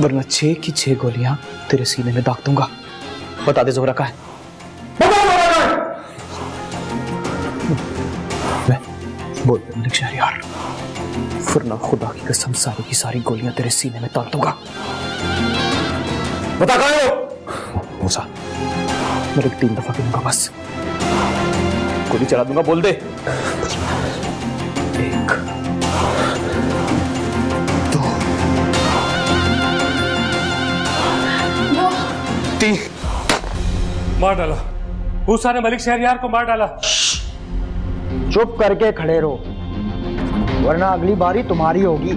वरना 6 की 6 गोलियां तेरे सीने में दाग दूंगा। बता दे ज़ोहरा कहाँ है? बोल मलिक शहरियार, वरना खुदा की कसम सारी की सारी गोलियां तेरे सीने में तान दूंगा। बता कहाँ है वो? मूसा, मलिक 3 दफा गिनूंगा बस, गोली चला दूंगा। बोल दे। 1, 2, 3। मार डाला मूसा ने मलिक शहरियार को, मार डाला। चुप करके खड़े रहो, वरना अगली बारी तुम्हारी होगी।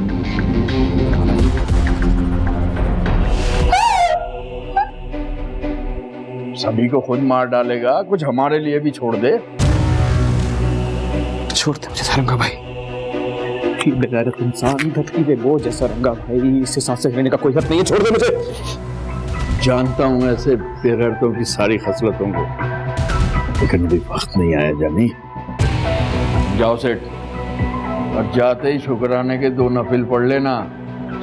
सभी को खुद मार डालेगा, कुछ हमारे लिए भी छोड़ दे। छोड़ दे मुझे सारंगा भाई। बेगैरत इंसान, धरती पे बोझ है सारंगा भाई, इससे सांसें लेने का कोई हक नहीं है। छोड़ दे मुझे। जानता हूं ऐसे बेगैरतों की सारी खसलतों को, लेकिन अभी वक्त नहीं आया जानी। जाओ सेठ, और जाते ही शुक्राने के 2 नफिल पढ़ लेना।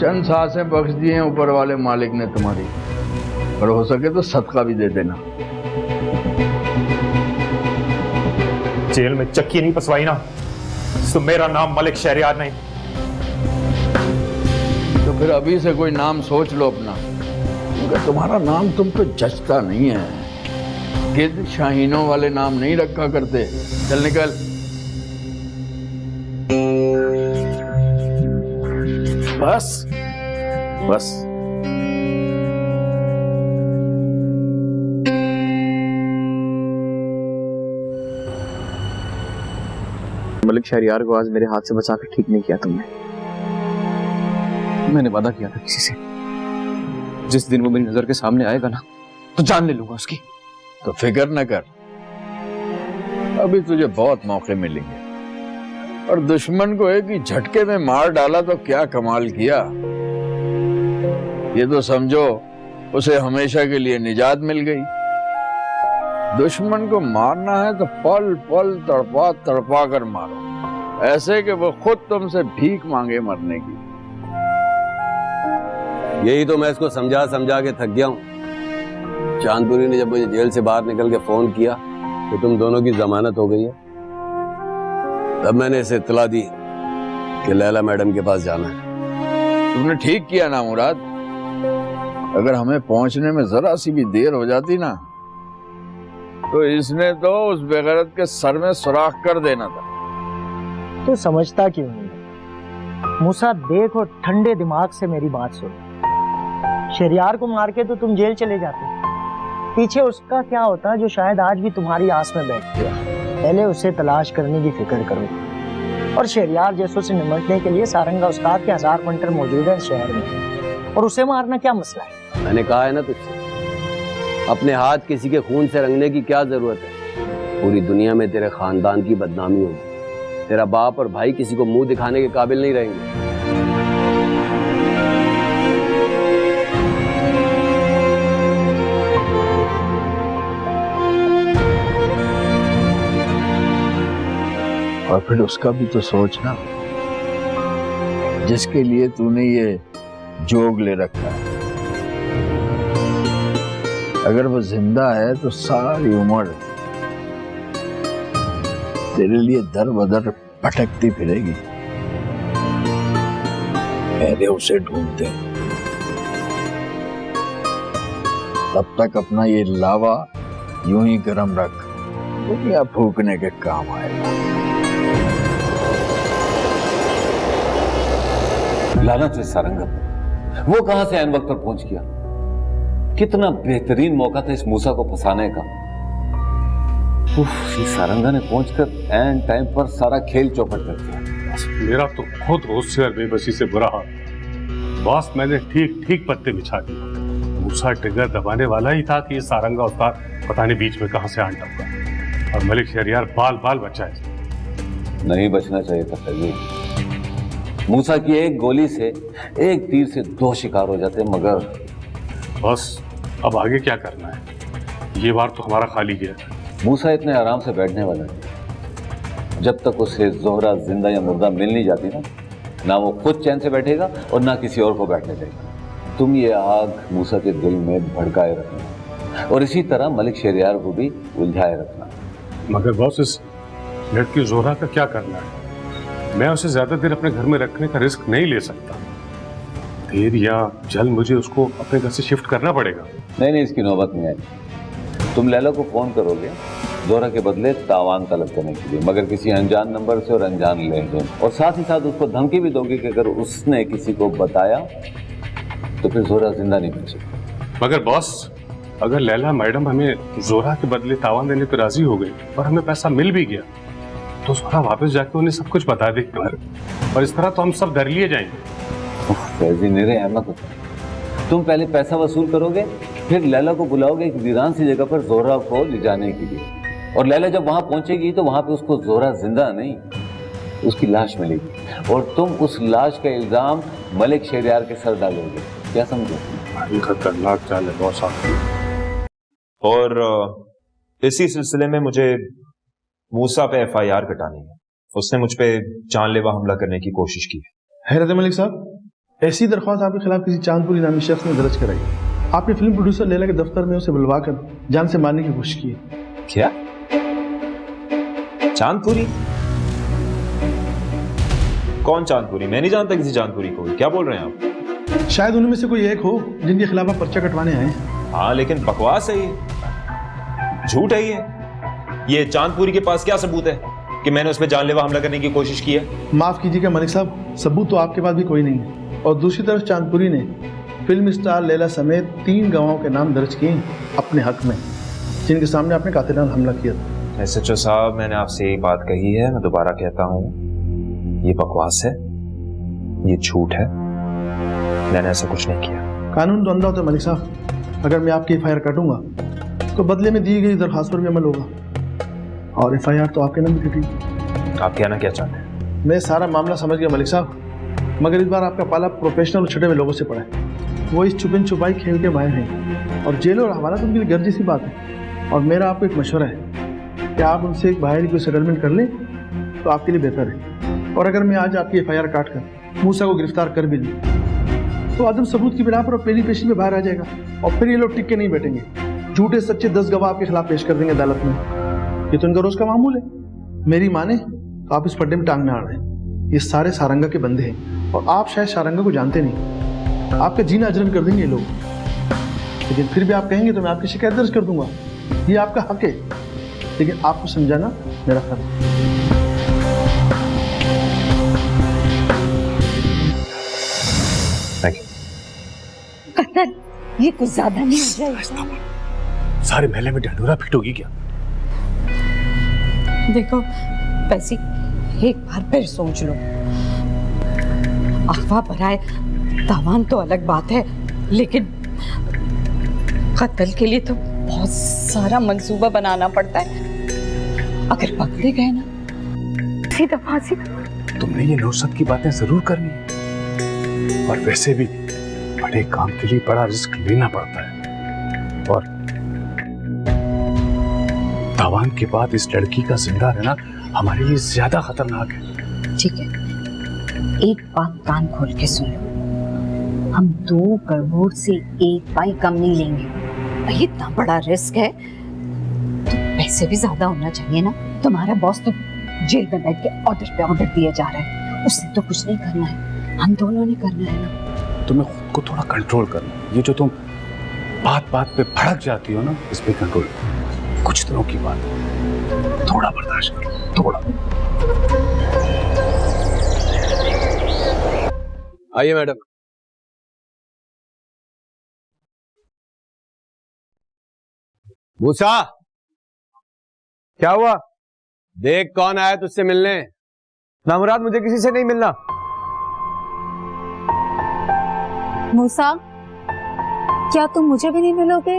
चंद सांसें बख्श दिए हैं ऊपर वाले मालिक ने तुम्हारी, और हो सके तो सदका भी दे देना। जेल में चक्की नहीं पसवाई ना तो मेरा नाम मलिक शहरियार नहीं। तो फिर अभी से कोई नाम सोच लो अपना, क्योंकि तुम्हारा नाम तुम पे जचता नहीं है। गिद्ध शाहीनों वाले नाम नहीं रखा करते। चल निकल। बस बस। मलिक शहरियार को आज मेरे हाथ से बचा के ठीक नहीं किया तुमने। मैंने वादा किया था किसी से, जिस दिन वो मेरी नजर के सामने आएगा ना तो जान ले लूंगा उसकी। तो फिक्र न कर, अभी तुझे बहुत मौके मिलेंगे, और दुश्मन को एक ही झटके में मार डाला तो क्या कमाल किया। ये तो समझो उसे हमेशा के लिए निजात मिल गई। दुश्मन को मारना है तो पल पल तड़पा तड़पा कर मारो, ऐसे कि वो खुद तुमसे भीख मांगे मरने की। यही तो मैं इसको समझा समझा के थक गया हूँ। चांदपुरी ने जब मुझे जेल से बाहर निकल के फोन किया कि तुम दोनों की जमानत हो गई है, तब मैंने इसे इत्तला दी कि लैला मैडम के पास जाना है। तुमने ठीक किया ना मुराद, अगर हमें पहुंचने में जरा सी भी देर हो जाती ना तो इसने तो उस बेगैरत के सर में सुराख कर देना था। तो समझता क्यों नहीं? मूसा देख और ठंडे दिमाग से मेरी बात सुन। शहरियार को मार के तो तुम जेल चले जाते, पीछे उसका क्या होता जो शायद आज भी तुम्हारी आस में बैठ गया। पहले उसे तलाश करने की फिक्र करो, और शहरियार जैसों से निपटने के लिए सारंगा उस्ताद के 1000 पंटर मौजूद है शहर में, और उसे मारना क्या मसला है? मैंने कहा है ना तुझसे, अपने हाथ किसी के खून से रंगने की क्या जरूरत है। पूरी दुनिया में तेरे खानदान की बदनामी होगी, तेरा बाप और भाई किसी को मुंह दिखाने के काबिल नहीं रहेंगे। और फिर उसका भी तो सोचना, जिसके लिए तूने ये जोग ले रखा है। अगर वो जिंदा है तो सारी उम्र तेरे लिए दर बदर भटकती फिरेगी। पहले उसे ढूंढते हैं, तब तक अपना ये लावा यूं ही गर्म रख, दुनिया फूकने के काम आएगा। लानत है सारंगा, वो कहां से ऐन वक्त पर पहुंच गया। कितना बेहतरीन मौका था इस मूसा को फंसाने का। उफ, इस सारंगा ने पहुंचकर ऐन टाइम पर सारा खेल चौपट कर दिया। मेरा तो खुद गुस्से और बेबसी से बुरा हाल। बॉस, मैंने ठीक ठीक पत्ते बिछा दिए। मूसा ट्रिगर दबाने वाला ही था कि ये सारंगा उस्ताद पता नहीं बीच में कहां से आन टपका, और मलिक शहरियार बाल बाल बचा है। नहीं बचना चाहिए था फैजी। मूसा की एक गोली से, एक तीर से 2 शिकार हो जाते। मगर बस अब आगे क्या करना है? ये बार तो हमारा खाली गया। मूसा इतने आराम से बैठने वाला नहीं। जब तक उसे जोहरा जिंदा या मुर्दा मिल नहीं जाती ना वो खुद चैन से बैठेगा और ना किसी और को बैठने देगा। तुम ये आग मूसा के दिल में भड़काए रखना, और इसी तरह मलिक शहरियार को भी उलझाए रखना। मगर बॉस, इस लड़की जोहरा का क्या करना है? मैं उसे ज्यादा देर अपने घर में रखने का रिस्क नहीं ले सकता। देर या जल्द मुझे उसको अपने घर से शिफ्ट करना पड़ेगा। नहीं, इसकी नौबत नहीं आई। तुम लैला को फोन करोगे जोहरा के बदले तावान तलब करने के लिए, मगर किसी अनजान नंबर से और अनजान लेन-देन, और साथ ही साथ उसको धमकी भी दोगे कि अगर उसने किसी को बताया तो फिर जोहरा जिंदा नहीं बचेगा। मगर बॉस, अगर लैला मैडम हमें जोहरा के बदले तावान देने पर राजी हो गई और हमें पैसा मिल भी गया, तो जोहरा वापस जाके उन्हें सब कुछ बता देगी, और इस तरह तो हम सब डर लिए जाएंगे। फैजी, मेरे अहमद होता, तुम पहले पैसा वसूल करोगे, फिर लैला को बुलाओगे एक वीरान सी जगह पर जोहरा को ले जाने के लिए, और लैला जब वहां पहुंचेगी तो वहां पे उसको जोहरा जिंदा नहीं, उसकी लाश मिलेगी, और तुम उस लाश का इल्जाम मलिक शहरियार के सर डालोगे। क्या समझो? खतरनाक चाल है बॉस आपकी। और इसी सिलसिले में मुझे मूसा पे FIR कटानी है। उसने मुझ पे जानलेवा हमला करने की कोशिश की है। हैरत मलिक साहब, ऐसी दरख्वास्त आपके खिलाफ किसी चांदपुरी नामी शख्स ने दर्ज कराई। आपने फिल्म प्रोड्यूसर लैला के दफ्तर में उसे बुलवाकर जान से मारने की कोशिश की है। क्या? चांदपुरी? कौन चांदपुरी? मैं नहीं जानता किसी चांदपुरी को। क्या बोल रहे हैं आप? शायद उनमें से कोई एक हो जिनके खिलाफ आप पर्चा कटवाने आए। हाँ, लेकिन बकवास है ये, झूठ है ये चांदपुरी के पास क्या सबूत है कि मैंने उसमें जानलेवा हमला करने की कोशिश की है? माफ कीजिएगा मलिक साहब, सबूत तो आपके पास भी कोई नहीं है, और दूसरी तरफ चांदपुरी ने फिल्म स्टार लैला समेत 3 गवाहों के नाम दर्ज किए अपने हक में, जिनके सामने आपने कातिलाना हमला किया था। SHO साहब, मैंने आपसे ये बात कही है, मैं दोबारा कहता हूँ, ये बकवास है, ये झूठ है, मैंने ऐसा कुछ नहीं किया। कानून तो अंधा होता है मलिक साहब। अगर मैं आपकी FIR काटूंगा तो बदले में दी गई दरखास्त पर भी अमल होगा, और FIR तो आपके नाम कटी। आप कहना क्या चाहते हैं? मैं सारा मामला समझ गया मलिक साहब, मगर इस बार आपका पाला प्रोफेशनल और छुटे हुए लोगों से पड़ा है। वो इस छुपन छुपाई खेल के माहिर हैं, और जेल और हवाला तो उनके लिए गर्जी सी बात है। और मेरा आपको एक मशवरा है कि आप उनसे एक बाहरी कोई सेटलमेंट कर लें तो आपके लिए बेहतर है। और अगर मैं आज आपकी FIR काट कर मूसा को गिरफ्तार कर भी लूँ तो आदम सबूत की बिना पर पहली पेशी में बाहर आ जाएगा और फिर ये लोग टिक के नहीं बैठेंगे। झूठे सच्चे 10 गवाह आपके खिलाफ पेश कर देंगे अदालत में। ये तो इनका रोज का मामूल है। मेरी माने तो आप इस पड्डे में टांग ना अड़ रहे हैं। ये सारे सारंगा के बंदे हैं और आप शायद सारंगा को जानते नहीं। आपका जीना अजरन कर देंगे ये लोग, लेकिन फिर भी आप कहेंगे तो मैं आपकी शिकायत दर्ज कर दूंगा। ये आपका हक है, लेकिन आपको समझाना मेरा फर्ज है। ये कुछ ज्यादा नहीं हो जाएगा? सारे महल में ढंढूरा पीटोगी क्या? देखो पैसी, एक बार फिर सोच लो। अफवाह बराए तावान तो अलग बात है, लेकिन कत्ल के लिए तो बहुत सारा मंसूबा बनाना पड़ता है। अगर पकड़े गए ना सीधा फांसी। तुमने ये नौसत की बातें जरूर करनी है, और वैसे भी बड़े काम के लिए बड़ा रिस्क लेना पड़ता है। और तावान के बाद इस लड़की का जिंदा रहना हमारे लिए ज्यादा खतरनाक है। ठीक है, एक बात कान खोल के सुन लो। हम 2 करोड़ से 1 पाई कम नहीं लेंगे। भाई इतना बड़ा रिस्क है तो पैसे भी ज्यादा होना चाहिए ना। तुम्हारा बॉस तो जेल में बैठ के ऑर्डर दिया जा रहा है, उससे तो कुछ नहीं करना है, हम दोनों ने करना है ना। तुम्हें खुद को थोड़ा कंट्रोल करना। ये जो तुम बात बात पे भड़क जाती हो ना, इस पे कंट्रोल। कुछ दिनों की बात है, थोड़ा बर्दाश्त करो, थोड़ा। आइए मैडम। मूसा, क्या हुआ? देख कौन आया तुझसे मिलने। नामुराद, मुझे किसी से नहीं मिलना। मूसा, क्या तुम मुझे भी नहीं मिलोगे?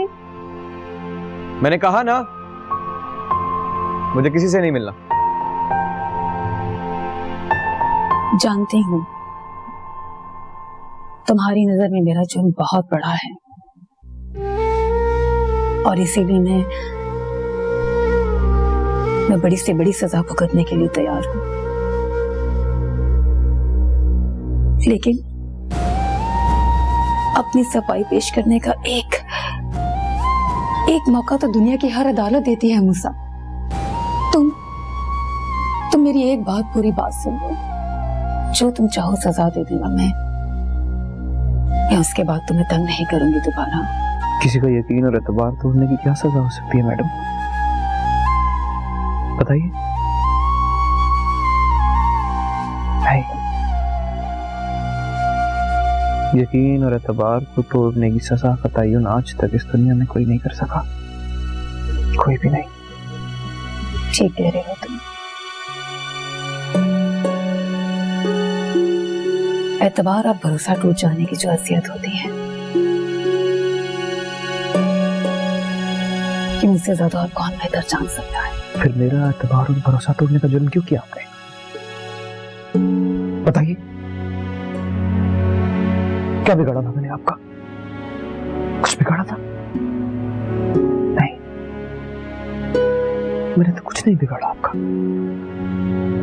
मैंने कहा ना, मुझे किसी से नहीं मिलना। जानती हूँ तुम्हारी नजर में मेरा जुर्म बहुत बड़ा है, और इसीलिए मैं बड़ी से बड़ी सजा भुगतने के लिए तैयार हूँ। लेकिन अपनी सफाई पेश करने का एक मौका तो दुनिया की हर अदालत देती है मूसा। तुम मेरी एक बात पूरी बात सुन लो। जो तुम चाहो सजा दे दूंगा मैं उसके बाद तुम्हें तंग नहीं करूंगी दोबारा। किसी का यकीन और एतबार तोड़ने की क्या सजा हो सकती है मैडम, बताइए। यकीन और एतबार को तोड़ने की सजा का तयन आज तक इस दुनिया में कोई नहीं कर सका, कोई भी नहीं। ठीक कह रहे हो तुम। एतबार और भरोसा टूट जाने की जो अज़ियत होती है, कि मुझसे ज्यादा और कौन बेहतर जान सकता है। फिर मेरा एतबार और भरोसा तोड़ने का जुर्म क्यों किया आपने, बताइए। क्या बिगाड़ा था मैंने आपका? कुछ बिगाड़ा था? नहीं, मैंने तो कुछ नहीं बिगाड़ा आपका।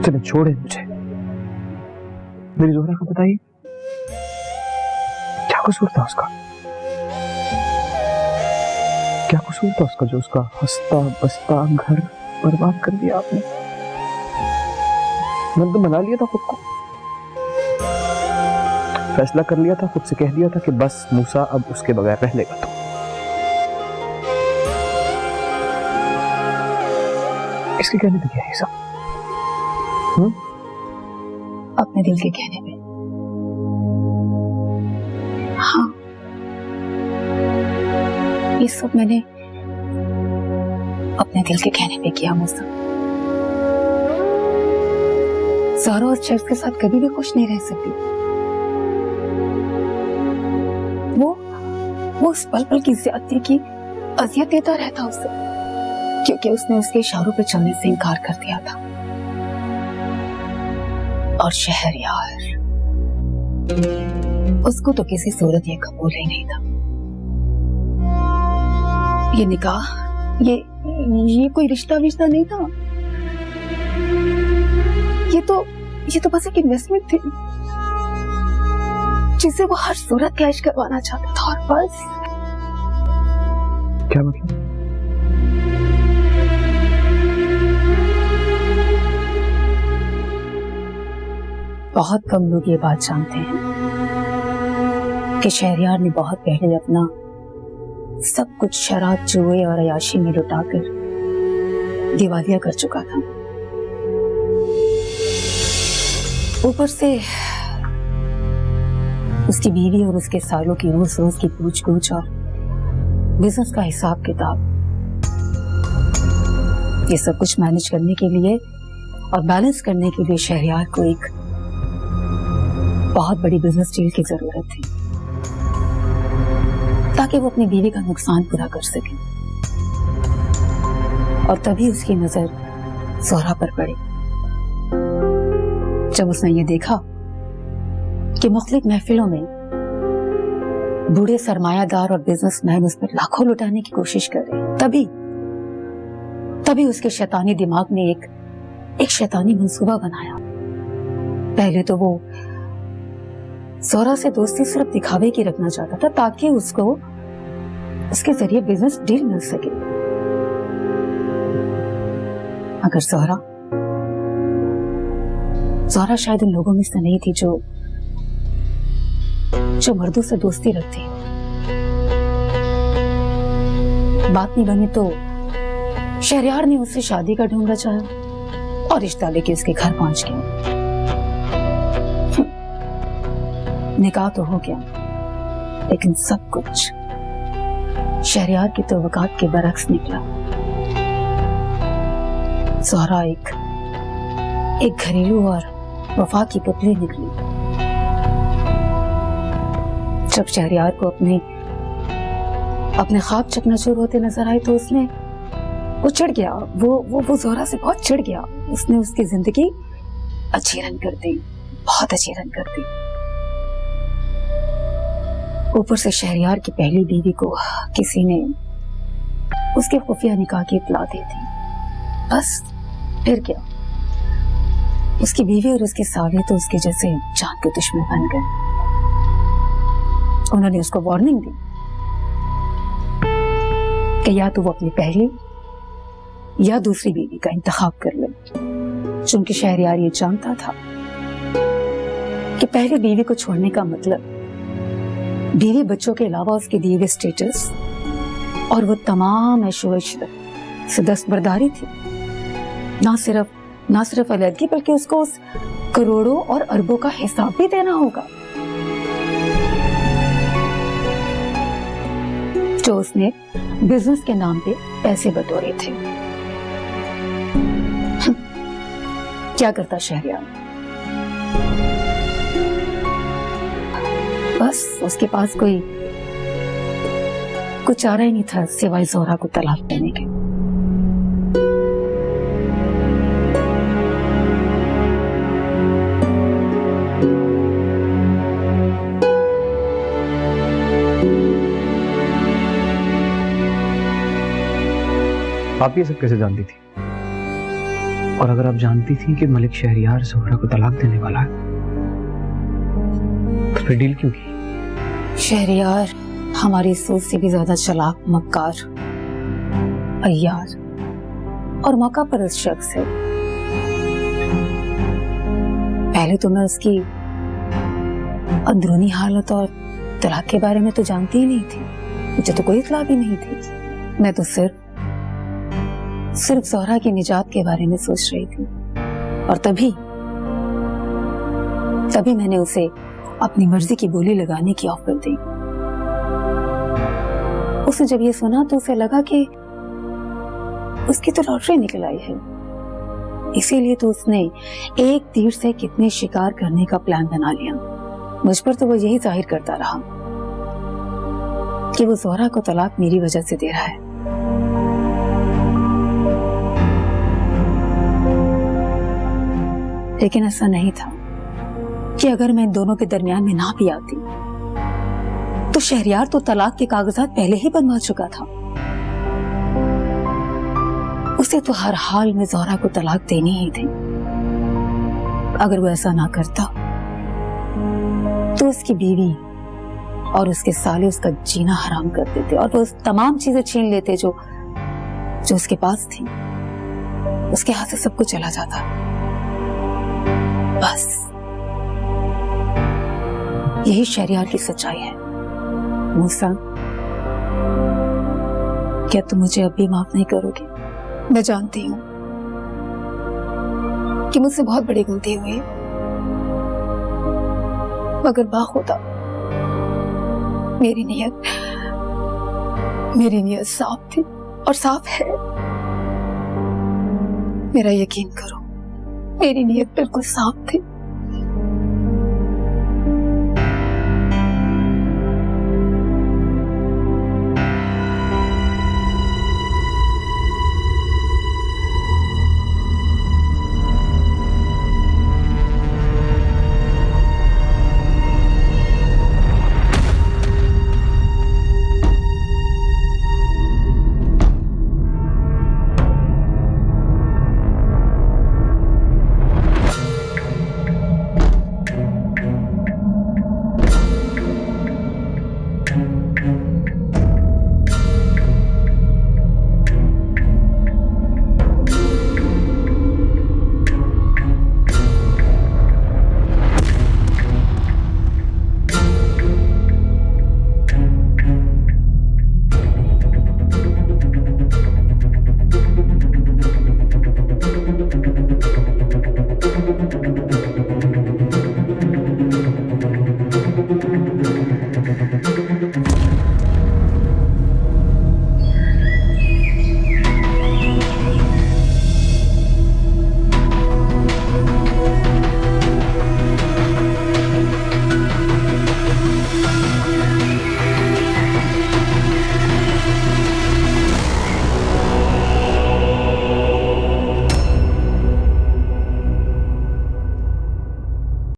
चले छोड़े मुझे, मेरी जोहरा को बताइए क्या कसूर था उसका, क्या कसूर था उसका जो उसका हंसता बसता घर बर्बाद कर दिया आपने। मैंने तो बना लिया था खुद को, फैसला कर लिया था, खुद से कह दिया था कि बस मूसा अब उसके बगैर रह लेगा। तो इसके कहने पे क्या है सब? अपने दिल के कहने पे। हाँ, ये सब मैंने अपने दिल के कहने पे किया मूसा। ज़ारा उस शख्स के साथ कभी भी खुश नहीं रह सकती। वो उस पल पल की ज्यादती की अजियत देता रहता उसे, क्योंकि उसने उसके इशारों पे चलने से इनकार कर दिया था। और शहरयार, उसको तो किसी सूरत ये कबूल ही नहीं था। ये निकाह, ये कोई रिश्ता विश्ता नहीं था। ये तो बस एक इन्वेस्टमेंट थी जिसे वो हर सूरत कैश करवाना चाहता था और बस। क्या मतलब? बहुत कम लोग ये बात जानते हैं कि शहरयार ने बहुत पहले अपना सब कुछ शराब, जुए और अयाशी में लुटाकर दिवालिया कर चुका था। ऊपर से उसकी बीवी और उसके सालों की रोज रोज की पूछ-गूछ और बिजनेस का हिसाब किताब, ये सब कुछ मैनेज करने के लिए और बैलेंस करने के लिए शहरयार को एक बहुत बड़ी बिजनेस डील की जरूरत थी ताकि वो अपनी बीवी का नुकसान पूरा कर सके। और तभी उसकी नजर जोहरा पर पड़ी। जब उसने ये देखा कि मुख्तलिफ महफिलों में बूढ़े सरमायादार और बिजनेसमैन उस पर लाखों लुटाने की कोशिश कर रहे हैं, तभी उसके शैतानी दिमाग ने एक शैतानी मंसूबा बनाया। पहले तो वो जोहरा से दोस्ती सिर्फ दिखावे की रखना चाहता था ताकि उसको उसके जरिए बिजनेस डील मिल सके। अगर जोहरा शायद इन लोगों में से नहीं थी जो मर्दों से दोस्ती रखती। बात नहीं बनी तो शहरयार ने उससे शादी का ढूंढ रचाया और रिश्ता लेके उसके घर पहुंच गया। निकाह तो हो गया, लेकिन सब कुछ शहरयार की तवक्कात के बरक्स निकला। जोहरा एक घरेलू और वफा की पुतली निकली। जब शहरयार को अपने ख्वाब चकनाचूर होते नजर आए तो वो चिढ़ गया। वो जोहरा से बहुत चिढ़ गया। उसने उसकी जिंदगी अच्छी रन कर दी, बहुत अच्छी रन कर दी। ऊपर से शहरयार की पहली बीवी को किसी ने उसके खुफिया निकाह की इत्तला दे दी। बस फिर क्या, उसकी बीवी और उसके साले तो उसके जैसे जान के दुश्मन बन गए। उन्होंने उसको वार्निंग दी कि या तो वो अपनी पहली या दूसरी बीवी का इंतखाब कर ले। चूंकि शहरयार ये जानता था कि पहली बीवी को छोड़ने का मतलब बीवी बच्चों के अलावा उसके दिए हुए स्टेटस और वो तमाम ऐशो-इशरत से दस्तबरदारी थी। ना सिर्फ अलग बल्कि उसको उस करोड़ों और अरबों का हिसाब भी देना होगा जो उसने बिजनेस के नाम पे पैसे बटोरे थे। क्या करता शहरयार? बस उसके पास कोई कुछ चारा ही नहीं था सिवाय जोहरा को तलाक देने के। आप ये सब कैसे जानती थी? और अगर आप जानती थी कि मलिक शहरयार जोहरा को तलाक देने वाला है तो फिर डील क्यों की? शहरयार हमारी सोच से भी ज्यादा चालाक, मक्कार, अय्यार और मौका परस्त शख्स है। पहले तो मैं उसकी अंदरूनी हालत और तलाक के बारे में तो जानती ही नहीं थी। मुझे तो कोई इत्तला भी नहीं थी। मैं तो सिर्फ जोहरा की निजात के बारे में सोच रही थी। और तभी मैंने उसे अपनी मर्जी की बोली लगाने की ऑफर दी। उसने जब ये सुना तो उसे लगा कि उसकी तो लॉटरी निकल आई है। इसीलिए तो उसने एक तीर से कितने शिकार करने का प्लान बना लिया। मुझ पर तो वो यही जाहिर करता रहा कि वो जोहरा को तलाक मेरी वजह से दे रहा है। लेकिन ऐसा नहीं था कि अगर मैं इन दोनों के दरमियान में ना भी आती तो शहरयार तो तलाक के कागजात पहले ही बनवा चुका था। उसे तो हर हाल में ज़ोहरा को तलाक देनी ही थी। अगर वो ऐसा ना करता तो उसकी बीवी और उसके साले उसका जीना हराम कर देते और वो तमाम चीजें छीन लेते जो उसके पास थी। उसके हाथ से सब कुछ चला जाता। बस यही शरियार की सच्चाई है। मूसा, क्या तुम मुझे अब भी माफ नहीं करोगे? मैं जानती हूँ कि मुझसे बहुत बड़ी गलती हुई, मगर बाखुदा मेरी नीयत साफ थी और साफ है। मेरा यकीन करो, मेरी नीयत बिल्कुल साफ थी।